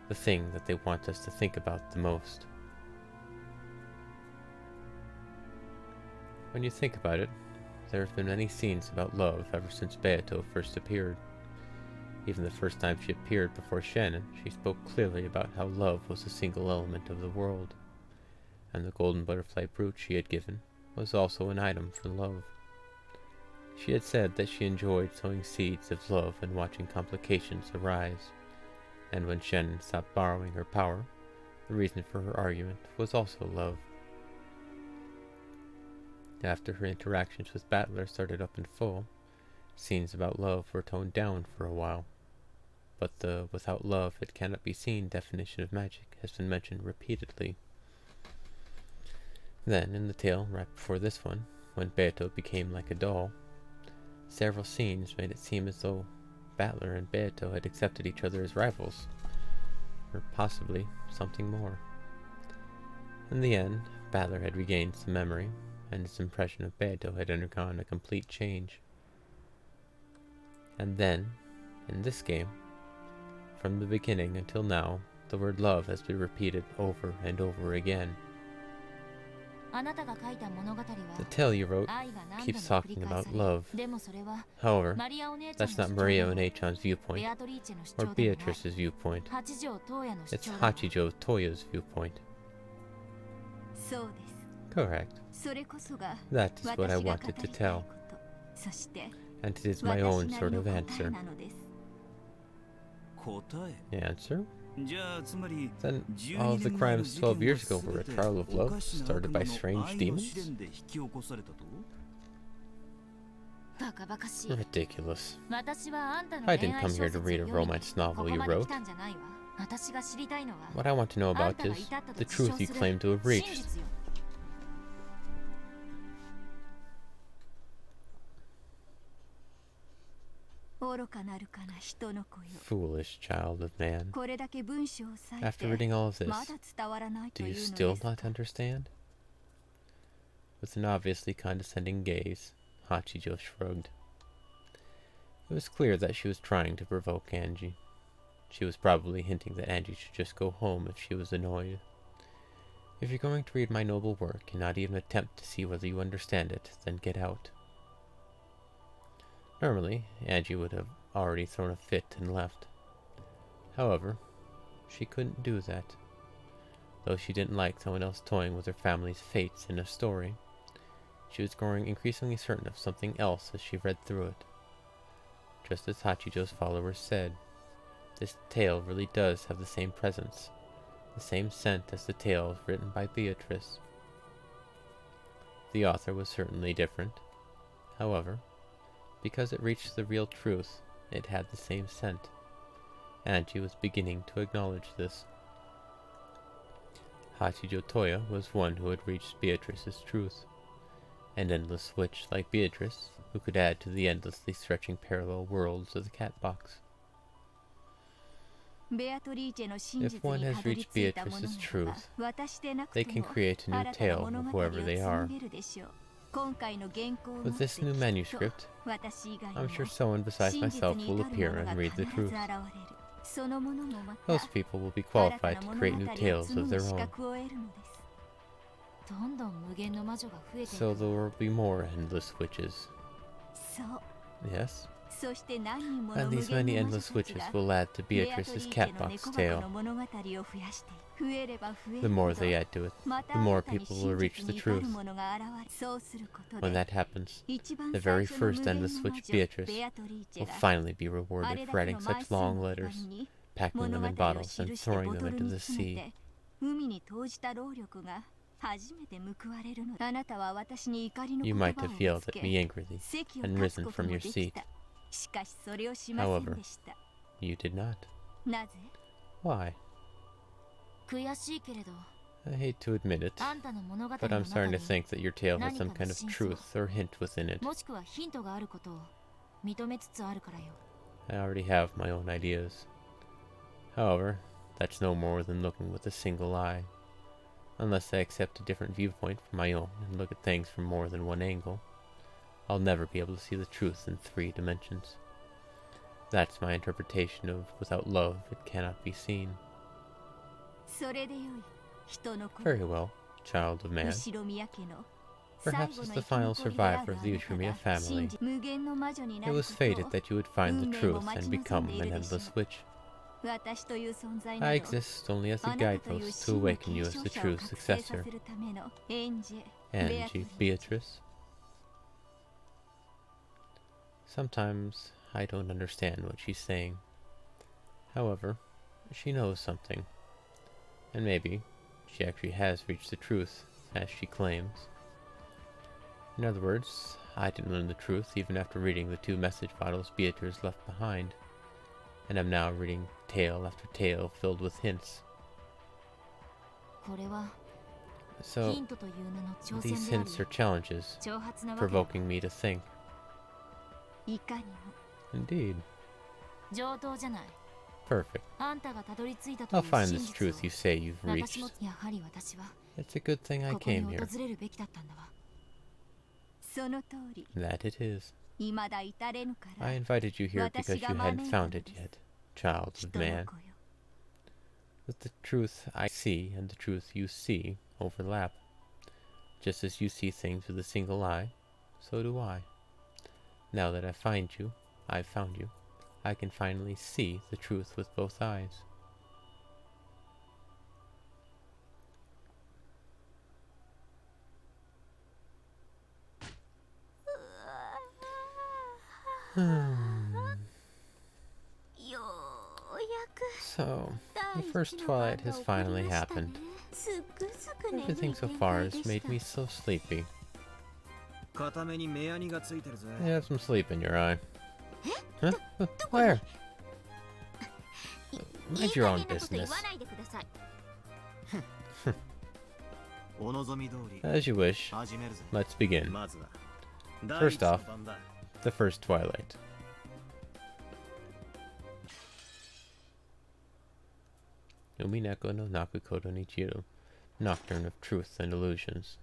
the thing that they want us to think about the most. When you think about it, there have been many scenes about love ever since Beato first appeared. Even the first time she appeared before Shannon, she spoke clearly about how love was a single element of the world, and the golden butterfly brooch she had given was also an item for love. She had said that she enjoyed sowing seeds of love and watching complications arise, and when Shannon stopped borrowing her power, the reason for her argument was also love. After her interactions with Battler started up in full, scenes about love were toned down for a while, but the without love it cannot be seen definition of magic has been mentioned repeatedly. Then, in the tale right before this one, when Beato became like a doll, several scenes made it seem as though Battler and Beato had accepted each other as rivals, or possibly something more. In the end, Battler had regained some memory, and his impression of Beato had undergone a complete change. And then, in this game, from the beginning until now, the word love has been repeated over and over again. あなたが書いた物語は The tale you wrote 愛が何度 keeps も繰り talking 返 about され love. でもそれは However, マリアお姉ちゃん that's の not 主張 Maria で and も Achan's viewpoint, ベアトリーチェの主 or 張でもない Beatrice's viewpoint. 八条東野の主 It's 張でも Hachijo Toya's viewpoint. そうです Correct. それこそが That is what I 私が語 wanted り to たい tell, ことそして and it is my 私 own な sort りの of 答え answer. なのです答え Answer? じゃあつまり Then 12 all of the 年前の crimes 事件 12 years は ago were a 全て trial of お love かしな started 悪 by 魔の strange 愛の demons? 試練で引き起こされたとバカバカしい Ridiculous. 私はあんたの I 恋 didn't 愛 come 小 here 説 to を read a 読みに romance こ novel こ you まで来 wrote. たんじゃないわ私が知りたいのは What I want to know あん about たが is 至ったと the 自称 truth you する claim to have 真 reached. 実よ 愚かなるかな人の子よ Foolish child of man. これだけ文章を割い After て reading all of ま this, だ伝わらないと do いう you の still ですか not understand? With an obviously condescending gaze, Hachijo shrugged. It was clear that she was trying to provoke Angie. She was probably hinting that Angie should just go home if she was annoyed. If you're going to read my noble work and not even attempt to see whether you understand it, then get out. Normally, Angie would have already thrown a fit and left. However, she couldn't do that. Though she didn't like someone else toying with her family's fates in a story, she was growing increasingly certain of something else as she read through it. Just as Hachijo's followers said, this tale really does have the same presence, the same scent as the tales written by Beatrice. The author was certainly different. However, because it reached the real truth, it had the same scent. Angie was beginning to acknowledge this. Hachijo Toya was one who had reached Beatrice's truth. An endless witch like Beatrice, who could add to the endlessly stretching parallel worlds of the cat box. If one has reached Beatrice's truth, they can create a new tale of whoever they are. With this new manuscript, I'm sure someone besides myself will appear and read the truth. Those people will be qualified to create new tales of their own. So there will be more endless witches. Yes? And these many endless witches will add to Beatrice's catbox tale. The more they add to it, the more people will reach the truth. When that happens, the very first endless witch, Beatrice, will finally be rewarded for writing such long letters, packing them in bottles, and throwing them into the sea. You might have yelled at me angrily and risen from your seat. However, you did not. Why? I hate to admit it, but I'm starting to think that your tale has some kind of truth or hint within it. I already have my own ideas. However, that's no more than looking with a single eye. Unless I accept a different viewpoint from my own and look at things from more than one angle, I'll never be able to see the truth in 3 dimensions. That's my interpretation of without love it cannot be seen. Very well, child of man. Perhaps as the final survivor of the Ushumiya family, it was fated that you would find the truth and become an endless witch. I exist only as a guidepost to awaken you as the true successor. Angie Beatrice. Sometimes I don't understand what she's saying. However, she knows something. And maybe she actually has reached the truth, as she claims. In other words, I didn't learn the truth even after reading the 2 message bottles Beatrice left behind, and I'm now reading tale after tale filled with hints. So, these hints are challenges, provoking me to think. Indeed. Perfect. I'll find this truth you say you've reached. It's a good thing I came here. That it is. I invited you here because you hadn't found it yet, child of man. That the truth I see and the truth you see overlap. Just as you see things with a single eye, so do I. Now that I've found you, I can finally see the truth with both eyes. So, the first twilight has finally happened. Everything so far has made me so sleepy. You have some sleep in your eye. Huh? Where? Mind your own business. As you wish. Let's begin. First off, the first twilight. Umeneko no Nakukoto Nichiro, Nocturne of Truth and Illusions.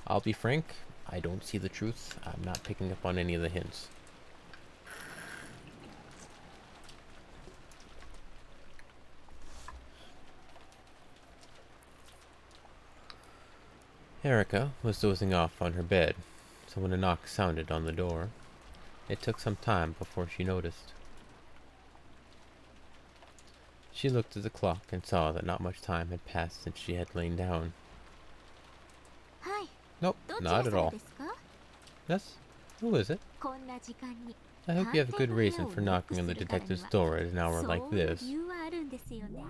I'll be frank, I don't see the truth. I'm not picking up on any of the hints. Erica was dozing off on her bed, so when a knock sounded on the door, it took some time before she noticed. She looked at the clock and saw that not much time had passed since she had lain down. はい Nope, どちら not at 様 all. ですか Yes? Who is it? こんな時間に I hope you have a good reason for knocking on the detective's door at an hour そう like いう this. 理由はあるんですよね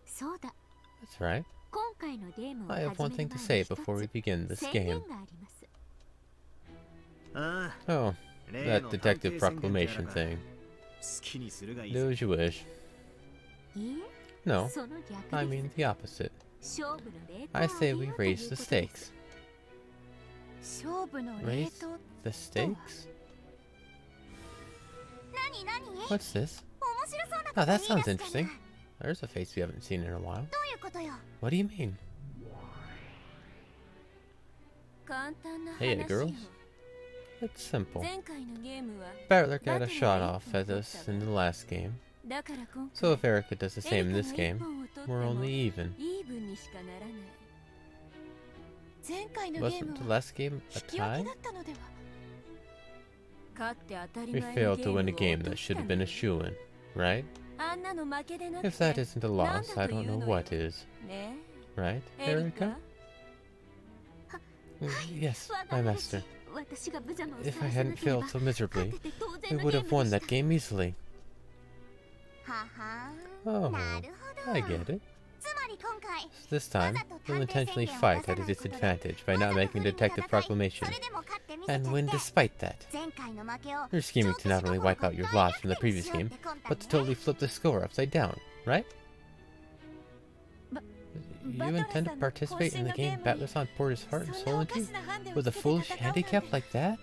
そうだ That's right. 今回のゲームを I have 始 one め thing る to 前 say に一 before we つ begin this 宣 game. 言があります あ Oh, あ、例 that の detective 探偵宣言 proclamation ってやら thing. 好きにするがいい Do ぜ。 as you wish. いいえ No, その逆 I です mean the opposite. 勝負の冷凍 I を say 上げ we ようという raise こ the とです stakes. 勝負の冷 Raise 凍 the stakes? 何何 What's this? 面白そうなこ Oh, と that 言い sounds 出すじゃ interesting. ない There's a face we haven't seen in a while. どういうことよ What do you mean? 簡単な Hey, 話 girls. よ It's simple. 前回のゲームは Battler got a shot off at us in the last game, だから今 so 回 if Erica does the same in this エリ game, カが一本を取って we're も only even. イーブンにしかならない前回のゲー Wasn't ム the は last game 引 a き分け tie? だったのでは勝って当たり We 前の failed ゲ to ーム win a を game 落 that とし should た have の been a shoo-in, right? あんなの負けでなく If て that isn't a loss, I don't know what is, ね right, えエリカ Erica? Yes, my master. 私が無様を If さ I らさな hadn't ければ failed so miserably, 勝ってて当 we 然の would ゲ have ーム won で that した game easily. はは Oh, なるほど I get it. つまり今回 This time, you'll intentionally fight at a disadvantage by not making a detective proclamation, それでも勝ってみせちゃっ and て win despite that. 前回の負けを You're scheming to not only wipe out your loss from the previous game, but to totally flip the score upside down, right? You intend to participate in the game Battlerson poured his heart and soul into with a foolish handicap like that?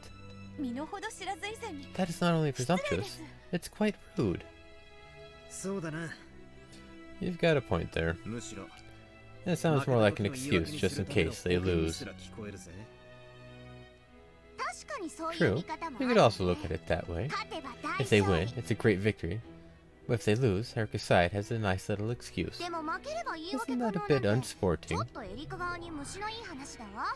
身の程知らず以前に That is not only 失礼で presumptuous, す it's quite rude. そうだな。 You've got a point there. むしろ It sounds more like an excuse just in case they lose. 確かにそういう True, 見方も you あ could る also ね look at it that way. 勝てば大 If they 勝 win, 利 it's a great victory. But if they lose, Erica's side has a nice little excuse. でも負ければいいわけ Isn't 可 that 能 a なん bit て unsporting? ちょっとエリカ側に虫のいい話だわ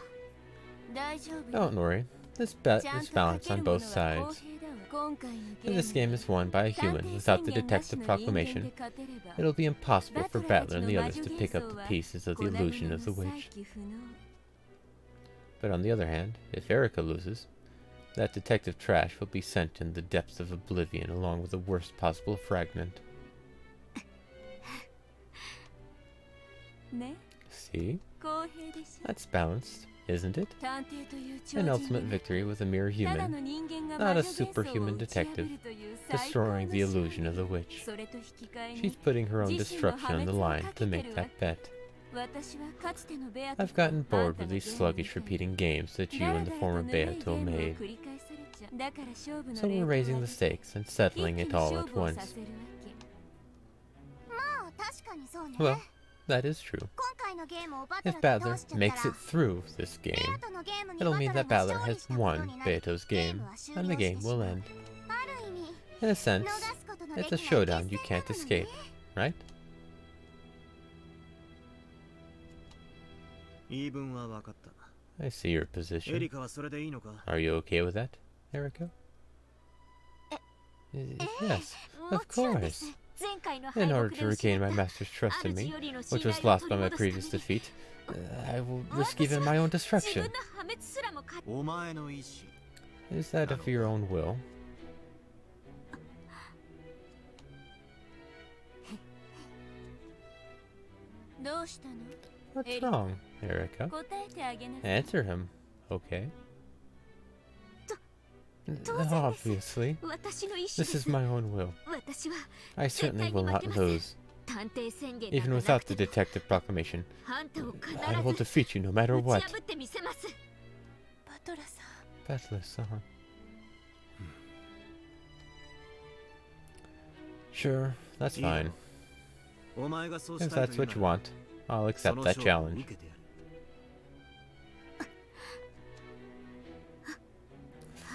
大丈夫よ Don't worry, this bet ちゃん is と勝 balanced け on るもの both は公 sides. 平だわ今回の If this ゲー game ム is won by a 探 human 偵 without 宣 the 言なし detective の人間で proclamation, 勝てれば it'll be impossible for バト Battler ラ and た the ちの魔 others 女 to 幻 pick up 想 the は pieces of 粉 the 々 illusion の of the 再 witch. 起不能 But on the other hand, if Erica loses, that detective trash will be sent in the depths of oblivion along with the worst possible fragment. ね See? 公平でしょ That's balanced, isn't it? 探偵という超 An 人 ultimate が victory with a mere ただ human, の人間が not 魔 a 女幻想を superhuman 打ち破 detective, るという最高 destroying の the 勝利 illusion of the witch. それと引き換え She's に putting her own 自身の destruction 破 on the 滅を line か to けて make るわ that bet. 私はかつてのベアと I've gotten あん bored た with の these ゲーム sluggish みたい repeating games that you だら and だ the former らとぬるいゲ Beato ームを made. 繰り返されちゃうだから勝負の So レー we're トを raising 上 the げ stakes and 一 settling 気に it all 勝 at 負を once. させるわけまあ確かにそうね Well, that is true. 今回のゲームをバト If ラが Battler 通しちゃった makes ら it through this ベ game, アとのゲームに it'll バ mean トラ that が Battler 勝利 has したこと won になり Beato's ゲー game, ムは終 and 了 the して game し will まう end. ある意味 In a sense, 逃すことので it's き a ない showdown 決 you 戦な can't のに escape, ね right? 言い分は分かった。 I see your エ position. リカはそれでいいのか Are you okay with that, Erica? Yes, も of ちろんです course. 前回の In 敗 order 北 to で失 regain っ my た master's trust in 主 me, よりの信 which 頼 was を lost 取 by り my 戻すため previous に defeat, I will risk 私 even は my own 自 destruction. 分の破滅すらも勝お前の意思。 Is that of your own will? どうしたの What's Erica. wrong, Erica? 答えてあげなさい Answer him, okay? 当然です Obviously. 私の意思で This す is my own will. 私は I certainly will not lose. 探偵宣言 Even なんかな without く the て detective proclamation, あんたを必 I will ず defeat you no matter 打ち what. 破ってみせます バトラさん Battler-san. Sure, that's fine. お前がそうし If たい that's という what な you ら want, I'll そ accept の that 勝負を challenge. 受けてやる。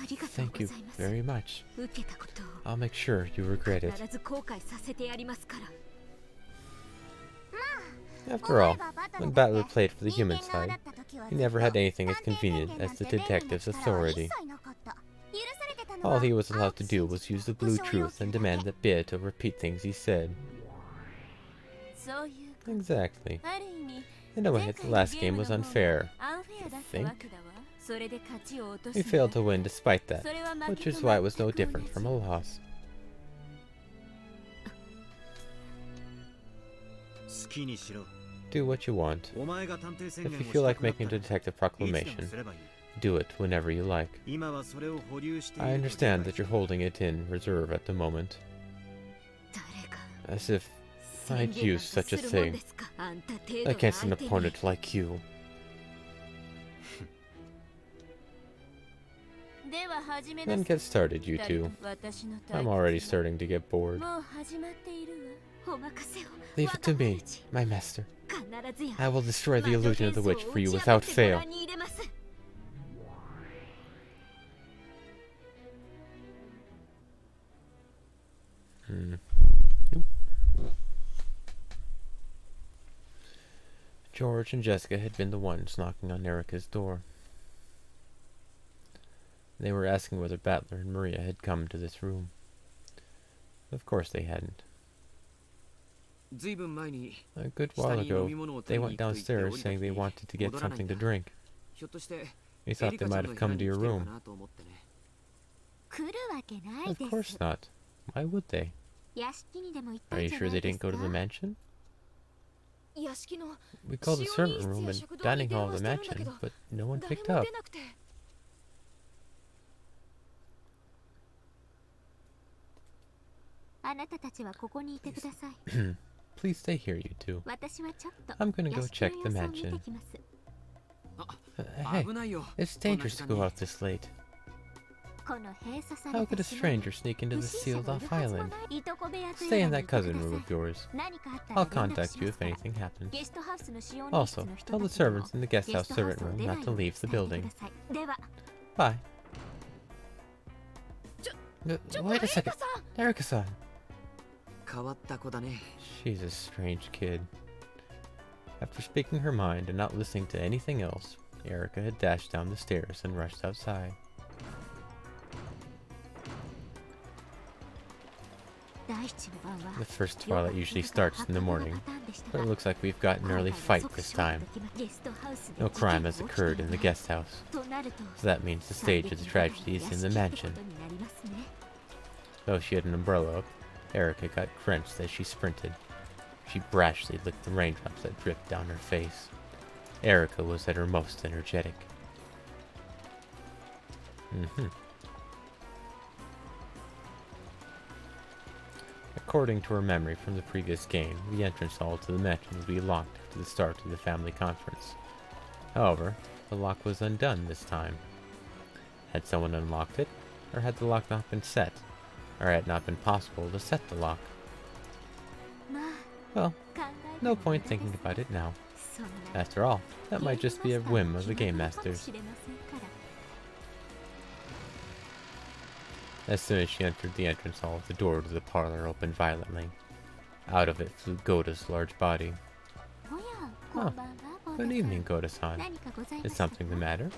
りがとう Thank ご you ざいます。 very much. 受けたことを I'll make sure you regret it. 必ず後悔させてやりますから。 After all, when Battler played for the human side, he never had anything as convenient as the detective's authority. All he was allowed to do was use the blue truth and demand that Beato repeat things he said. Exactly. In a way, the last game was unfair, I think. We failed to win despite that, which is why it was no different from a loss. 好きにしろ。 Do what you want. お前が探偵宣言 If を you し feel た like くなった ら making a detective いつでも proclamation, すればいい。 do it whenever you like. 今はそれを保留してい I ると understand 理 that 解 you're holding it in reserve at the moment, 誰が as if 宣 I'd 言なん use か such a するもん thing ですか。あんた程度の against an 相手に opponent like you. では始め Then なさい。 get started, you 二 two. 人と私の対 I'm 決 already は starting to get bored. もう始まっているわ。お任せを。 Leave it to 我が me, 主 my master. 必ずや I will destroy the 魔女 illusion of the 幻 witch 想を for you 打ち破 without ってご fail. 覧に入れます。 George and Jessica had been the ones knocking on Erica's door. They were asking whether Battler and Maria had come to this room. Of course they hadn't. ずいぶん前に A good while ago, they went downstairs saying they wanted to get something to drink. ひょっとして We エ thought リ they カちゃ might んの have 部屋 come to に your 来てる room. かなと思ってね。来るわけない Of で course す。 not. Why would they? 屋敷にでも行った Are ん you じゃ sure な they いで didn't す go to the か。 mansion? 屋敷の We called the servant room and dining hall of the mansion, but no one 誰 picked も up. 出なくて。あなたたちはここにいてください。 Please stay here, you two. 私はちょっと I'm gonna go 屋敷の check 様 the 子を見 mansion. てきます。 Hey, 危ないよ。 it's こんな dangerous 時 to 間 go に out this late. この閉鎖され How た could a 島に stranger sneak into 不 the 審者 sealed がい off るはずも island? ない。いとこ部屋と Stay いう in のに that いてくだ cousin さ room い of yours. 何かあったら I'll 連絡 contact し you ます if から anything happens. ゲストハウスの使用人室 Also, の人 tell た the ちにも servants in the guest ゲ house ストハウ servant スを room 出ない not よ to うに leave the 伝えて building. ください。では Bye. ちょっと Wait a エリカ second. さん。 Erica-san. 変わった子だね。 She's a strange kid. After speaking her mind and not listening to anything else, Erica had dashed down the stairs and rushed outside. 第一の晩は The first twilight usually starts in the morning, but it looks like we've got an early fight this time. ゲストハウスで No 事件 crime が has 起きてい occurred in the ない guest house, となると so that means the stage of the tragedy is in the mansion. Though she had an umbrella up, Erica got drenched as she sprinted. She brashly licked the raindrops that dripped down her face. Erica was at her most energetic. According to her memory from the previous game, the entrance hall to the mansion would be locked after the start of the family conference. However, the lock was undone this time. Had someone unlocked it, or had the lock not been set, or had it not been possible to set the lock? Well, no point thinking about it now. After all, that might just be a whim of the game masters. As soon as she entered the entrance hall, the door to the parlor opened violently. Out of it flew Goda's large body. Oh, good evening, Goda-san. Is something the matter?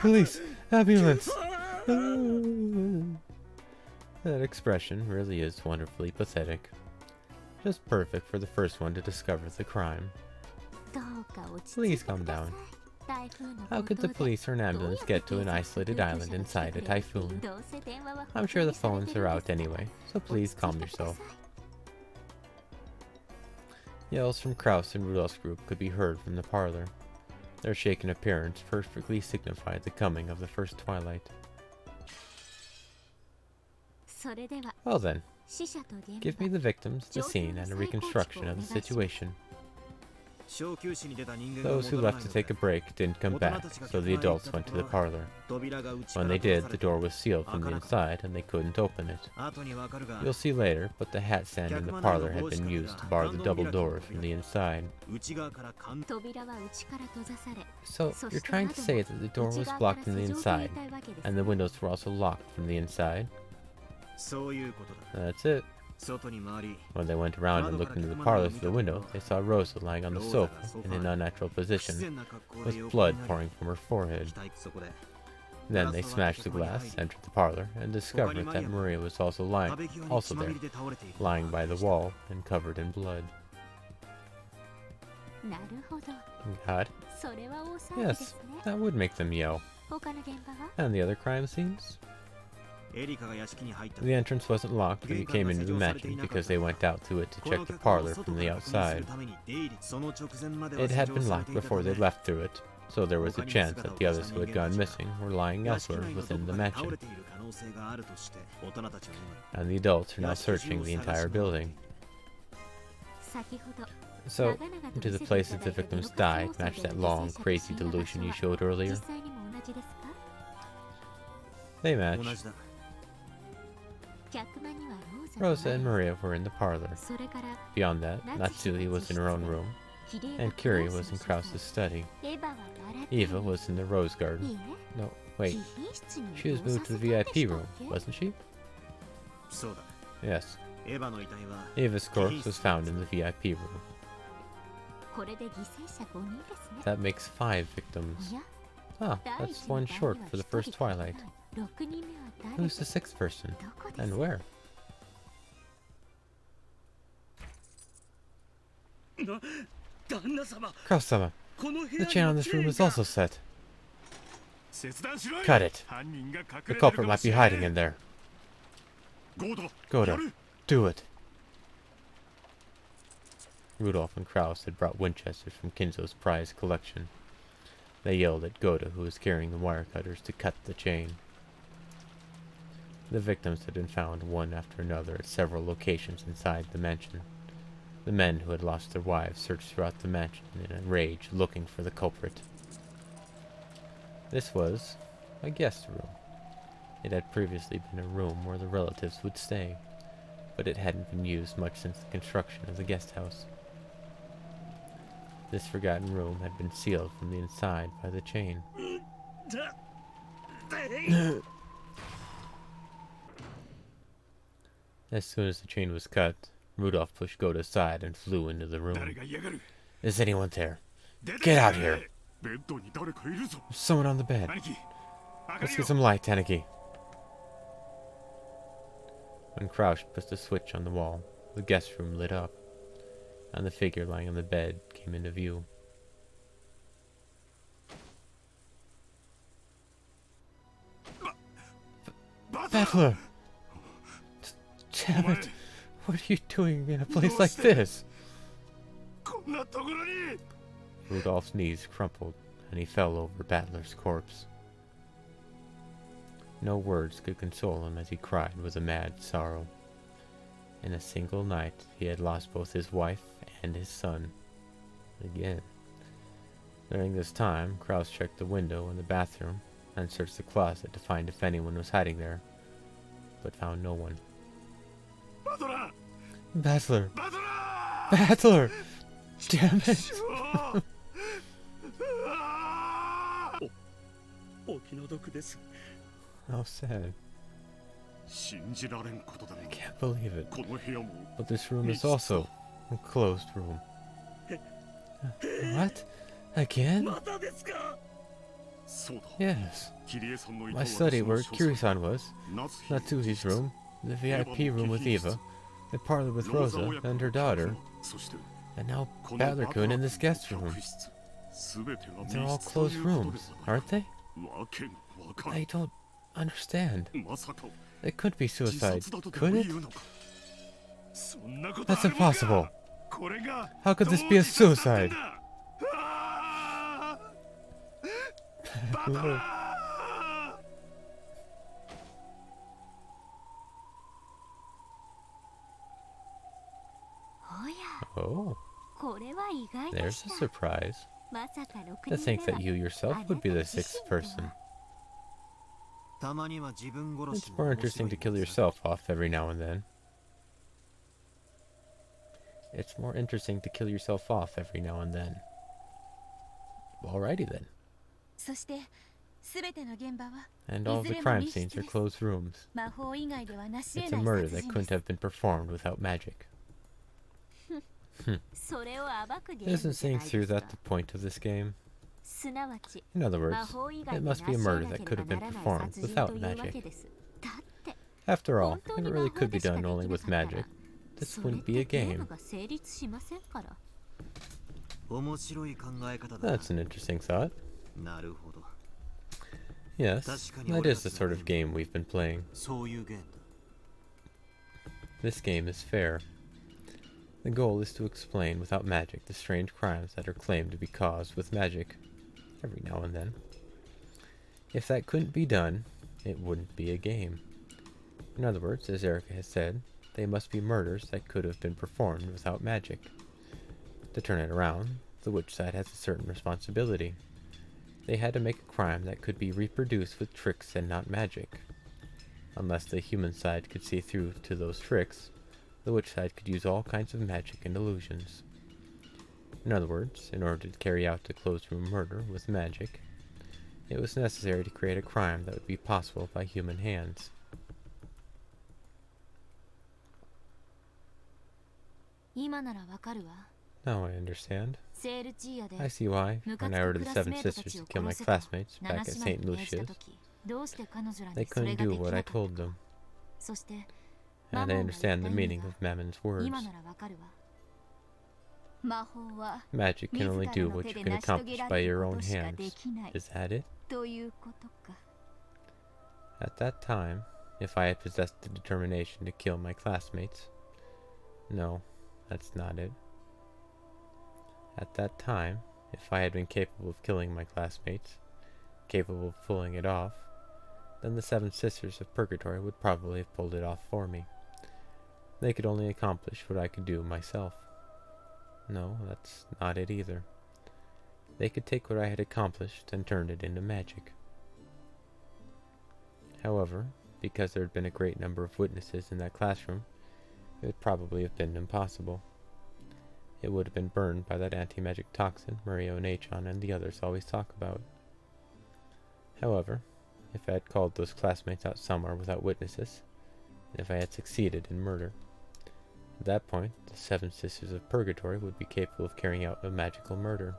Police! Ambulance! That expression really is wonderfully pathetic. Just perfect for the first one to discover the crime. Please calm down. How could the police or an ambulance get to an isolated island inside a typhoon? I'm sure the phones are out anyway, so please calm yourself. Yells from Kraus and Rudolph's group could be heard from the parlor. Their shaken appearance perfectly signified the coming of the first twilight. Well then, give me the victims, the scene, and a reconstruction of the situation. 小休止に出た人間が Those who 戻ら left ない to ので take a break didn't come back, so the adults went to the parlor. 扉が内か When ら they 閉 did, ざさ the れて door was sealed from the inside, and they couldn't open it. 後にわかるが You'll see later, but the hat stand in the parlor had been used to bar the double doors from the inside. 内側から関扉は内から閉ざされ So, you're trying to say that the door was blocked from the inside, and the windows were also locked from the inside? そういうことだ That's it. 外に回り When they went around and looked into the parlor through the window, they saw Rosa lying on the sofa in an unnatural 不自 position, 然な格好で with 横 blood になり pouring from her forehead. そこで Then they smashed the glass, entered the parlor, and discovered that Maria was also 壁際に also 血まみ there, れで倒れている lying by the wall and covered in blood. なるほど God, それは大騒ぎで yes, すね that would make them yell. 他の現場は And the other crime scenes? エリカが屋敷に入った The entrance wasn't locked when you came into the mansion because they went out to it to こ check の the 客を parlor 外 from か the ら確認する outside. ために出入りその直前までは It 施 had 錠 been され locked ていた before た they め left through it, so there was a chance that the others who had gone missing were lying 屋敷 elsewhere 内のど within こ the かで倒 mansion, れている可能性があるとして大人たちは今 and the adults are now 屋敷中 searching を the 探し entire 回ってい building. る 先ほど So, 長々と do 見 the せてい places た the だいた victims 泥 died 活放 match 送で that の long, 犠牲者 crazy が死んだ場 delusion you 所は showed earlier? 実際にも同じですか They 同 match. じだ客間にはローザ Rosa and と Maria were in the parlor. それから Beyond that, Natsui was in her own room, キリエが and クロ Curie ース was in の書斎 Krause's study. エヴァは笑っている Eva was in the rose い garden. い No, え wait, 貴賓室に she was 移動 moved さ to せ the たんで VIP したっ room, け wasn't she? そうだ Yes. エヴァの遺体は Eva's corpse was found in the VIP room. これで犠牲者5人ですね That makes 5 victims. いや Ah, 第 that's 一の one 場合 short には for the 一 first 人足りない Twilight. 6人目は誰 Who's the 6th person? どこです And か where? 旦那様 Kraus-sama, この部 the 屋 chain on に this room is also set. 切断しろい Cut it. 犯人が隠 The れてるか culprit も might し be れない hiding in there. ゴード Goda, やる do it. Rudolph and Kraus had brought Winchesters from Kinzo's prize collection. They yelled at Goda, who was carrying the wire cutters, to cut the chain. The victims had been found one after another at several locations inside the mansion. The men who had lost their wives searched throughout the mansion in a rage, looking for the culprit. This was a guest room. It had previously been a room where the relatives would stay, but it hadn't been used much since the construction of the guest house. This forgotten room had been sealed from the inside by the chain. As soon as the chain was cut, Rudolph pushed Goda aside and flew into the 誰 room. が嫌がる Is anyone there? 出て Get out く here! れベッドに誰かいるぞ There's someone on the bed. 兄貴明か Let's り get を some light, Taneki. When Crouch pushed the switch on the wall, the guest room lit up, and the figure lying on the bed came into view. Battler! Damn it! What are you doing in a place like this? こんなところに Rudolph's knees crumpled, and he fell over Battler's corpse. No words could console him as he cried with a mad sorrow. In a single night, he had lost both his wife and his son. Again. During this time, Kraus checked the window in the bathroom and searched the closet to find if anyone was hiding there, but found no one. バトラー Battler! バトラー Battler! Damn it! お気の毒です How sad. 信じられんことだ I can't believe it. この部屋も But this room is also a closed room. What? Again? またですかそうだ Yes. キリエさんのいた My study 私の where 書斎 Kiri-san was, 夏日 Natsuhi's room, the VIP room with Eva, the parlor with Rosa and her daughter, そして and now この Battler-kun in this guest room. 客室全てが They're all 密室とい closed うことで rooms, すな aren't they? わけがわからん I don't understand. まさか It couldn't be 自 suicide, 殺だとで could も it? 言うのかそんなこと That's あるもんか impossible. これが How could this be a 同時多殺 suicide? だあーバト Battler. ラー おや Oh, There's a surprise. To think that you yourself would be the sixth person. It's more interesting to kill yourself off every now and then. It's more interesting to kill yourself off every now and then. Alrighty then. And all the crime scenes are closed rooms. It's a murder that couldn't have been performed without magic. Isn't seeing through that the point of this game? In other words, it must be a murder that could have been performed without magic. After all, if it really could be done only with magic, this wouldn't be a game. That's an interesting thought. Yes, that is the sort of game we've been playing. This game is fair. The goal is to explain without magic the strange crimes that are claimed to be caused with magic, every now and then. If that couldn't be done, it wouldn't be a game. In other words, as Erica has said, they must be murders that could have been performed without magic. To turn it around, the witch side has a certain responsibility. They had to make a crime that could be reproduced with tricks and not magic. Unless the human side could see through to those tricks, the witch side could use all kinds of magic and illusions. In other words, in order to carry out the closed-room murder with magic, it was necessary to create a crime that would be possible by human hands. Now I understand. I see why, when I ordered the Seven Sisters to kill my classmates back at St. Lucia's, they couldn't do what I told them. And I understand the meaning of Mammon's words. Magic can only do what you can accomplish by your own hands. Is that it? At that time, if I had possessed the determination to kill my classmates... No, that's not it. At that time, if I had been capable of killing my classmates, capable of pulling it off, then the Seven Sisters of Purgatory would probably have pulled it off for me. They could only accomplish what I could do myself. No, that's not it either. They could take what I had accomplished and turn it into magic. However, because there had been a great number of witnesses in that classroom, it would probably have been impossible. It would have been burned by that anti-magic toxin Mario and Achon and the others always talk about. However, if I had called those classmates out somewhere without witnesses, and if I had succeeded in murder, at that point, the Seven Sisters of Purgatory would be capable of carrying out a magical murder.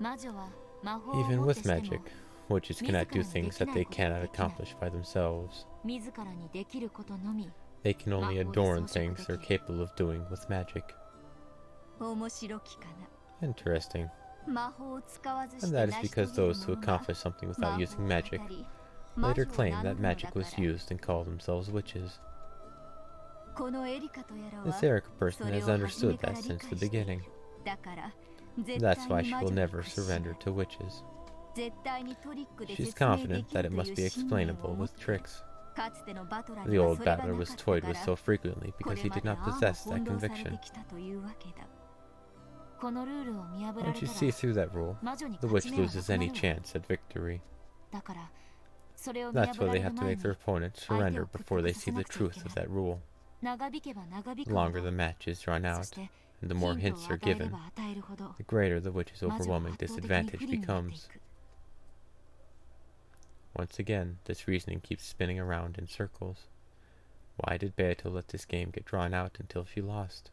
Even with magic, witches cannot do things that they cannot accomplish by themselves. They can only adorn things they're capable of doing with magic. Interesting. And that is because those who accomplish something without using magic later claim that magic was used and call themselves witches. This Erica person has understood that since the beginning. That's why she will never surrender to witches. She's confident that it must be explainable with tricks. The old battler was toyed with so frequently because he did not possess that conviction. Once you see through that rule, the witch loses any chance at victory. That's why they have to make their opponents surrender before they see the truth of that rule. The longer the match is drawn out, and the more hints are given, the greater the witch's overwhelming disadvantage becomes. Once again, this reasoning keeps spinning around in circles. Why did Beato let this game get drawn out until she lost?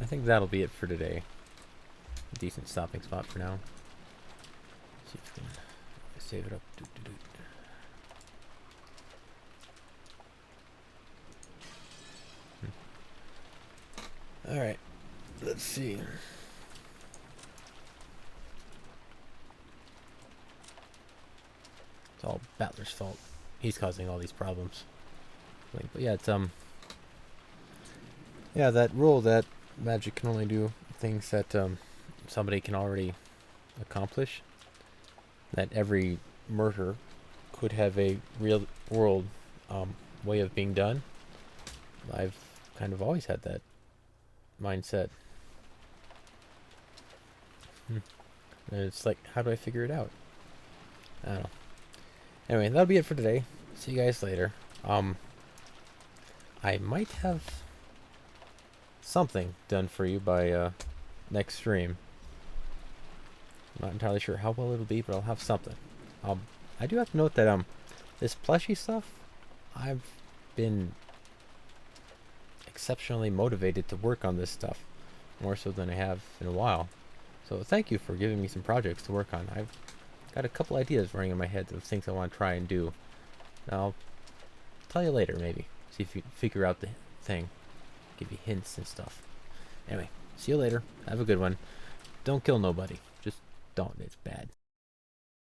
I think that'll be it for today. A decent stopping spot for now. Let's see if we can save it up. Alright, let's see. It's all Battler's fault. He's causing all these problems. But yeah, it's yeah, that rule that magic can only do things that somebody can already accomplish. That every murder could have a real world way of being done. I've kind of always had that mindset. And it's like, how do I figure it out? I don't know. Anyway, that'll be it for today. See you guys later. I might have something done for you by next stream. I'm not entirely sure how well it'll be, but I'll have something. I do have to note that this plushie stuff, I've been exceptionally motivated to work on this stuff, more so than I have in a while. So thank you for giving me some projects to work on. I've got a couple ideas running in my head of things I want to try and do. I'll tell you later, maybe. See if you figure out the thing. Give you hints and stuff. Anyway, see you later. Have a good one. Don't kill nobody. Just don't. It's bad.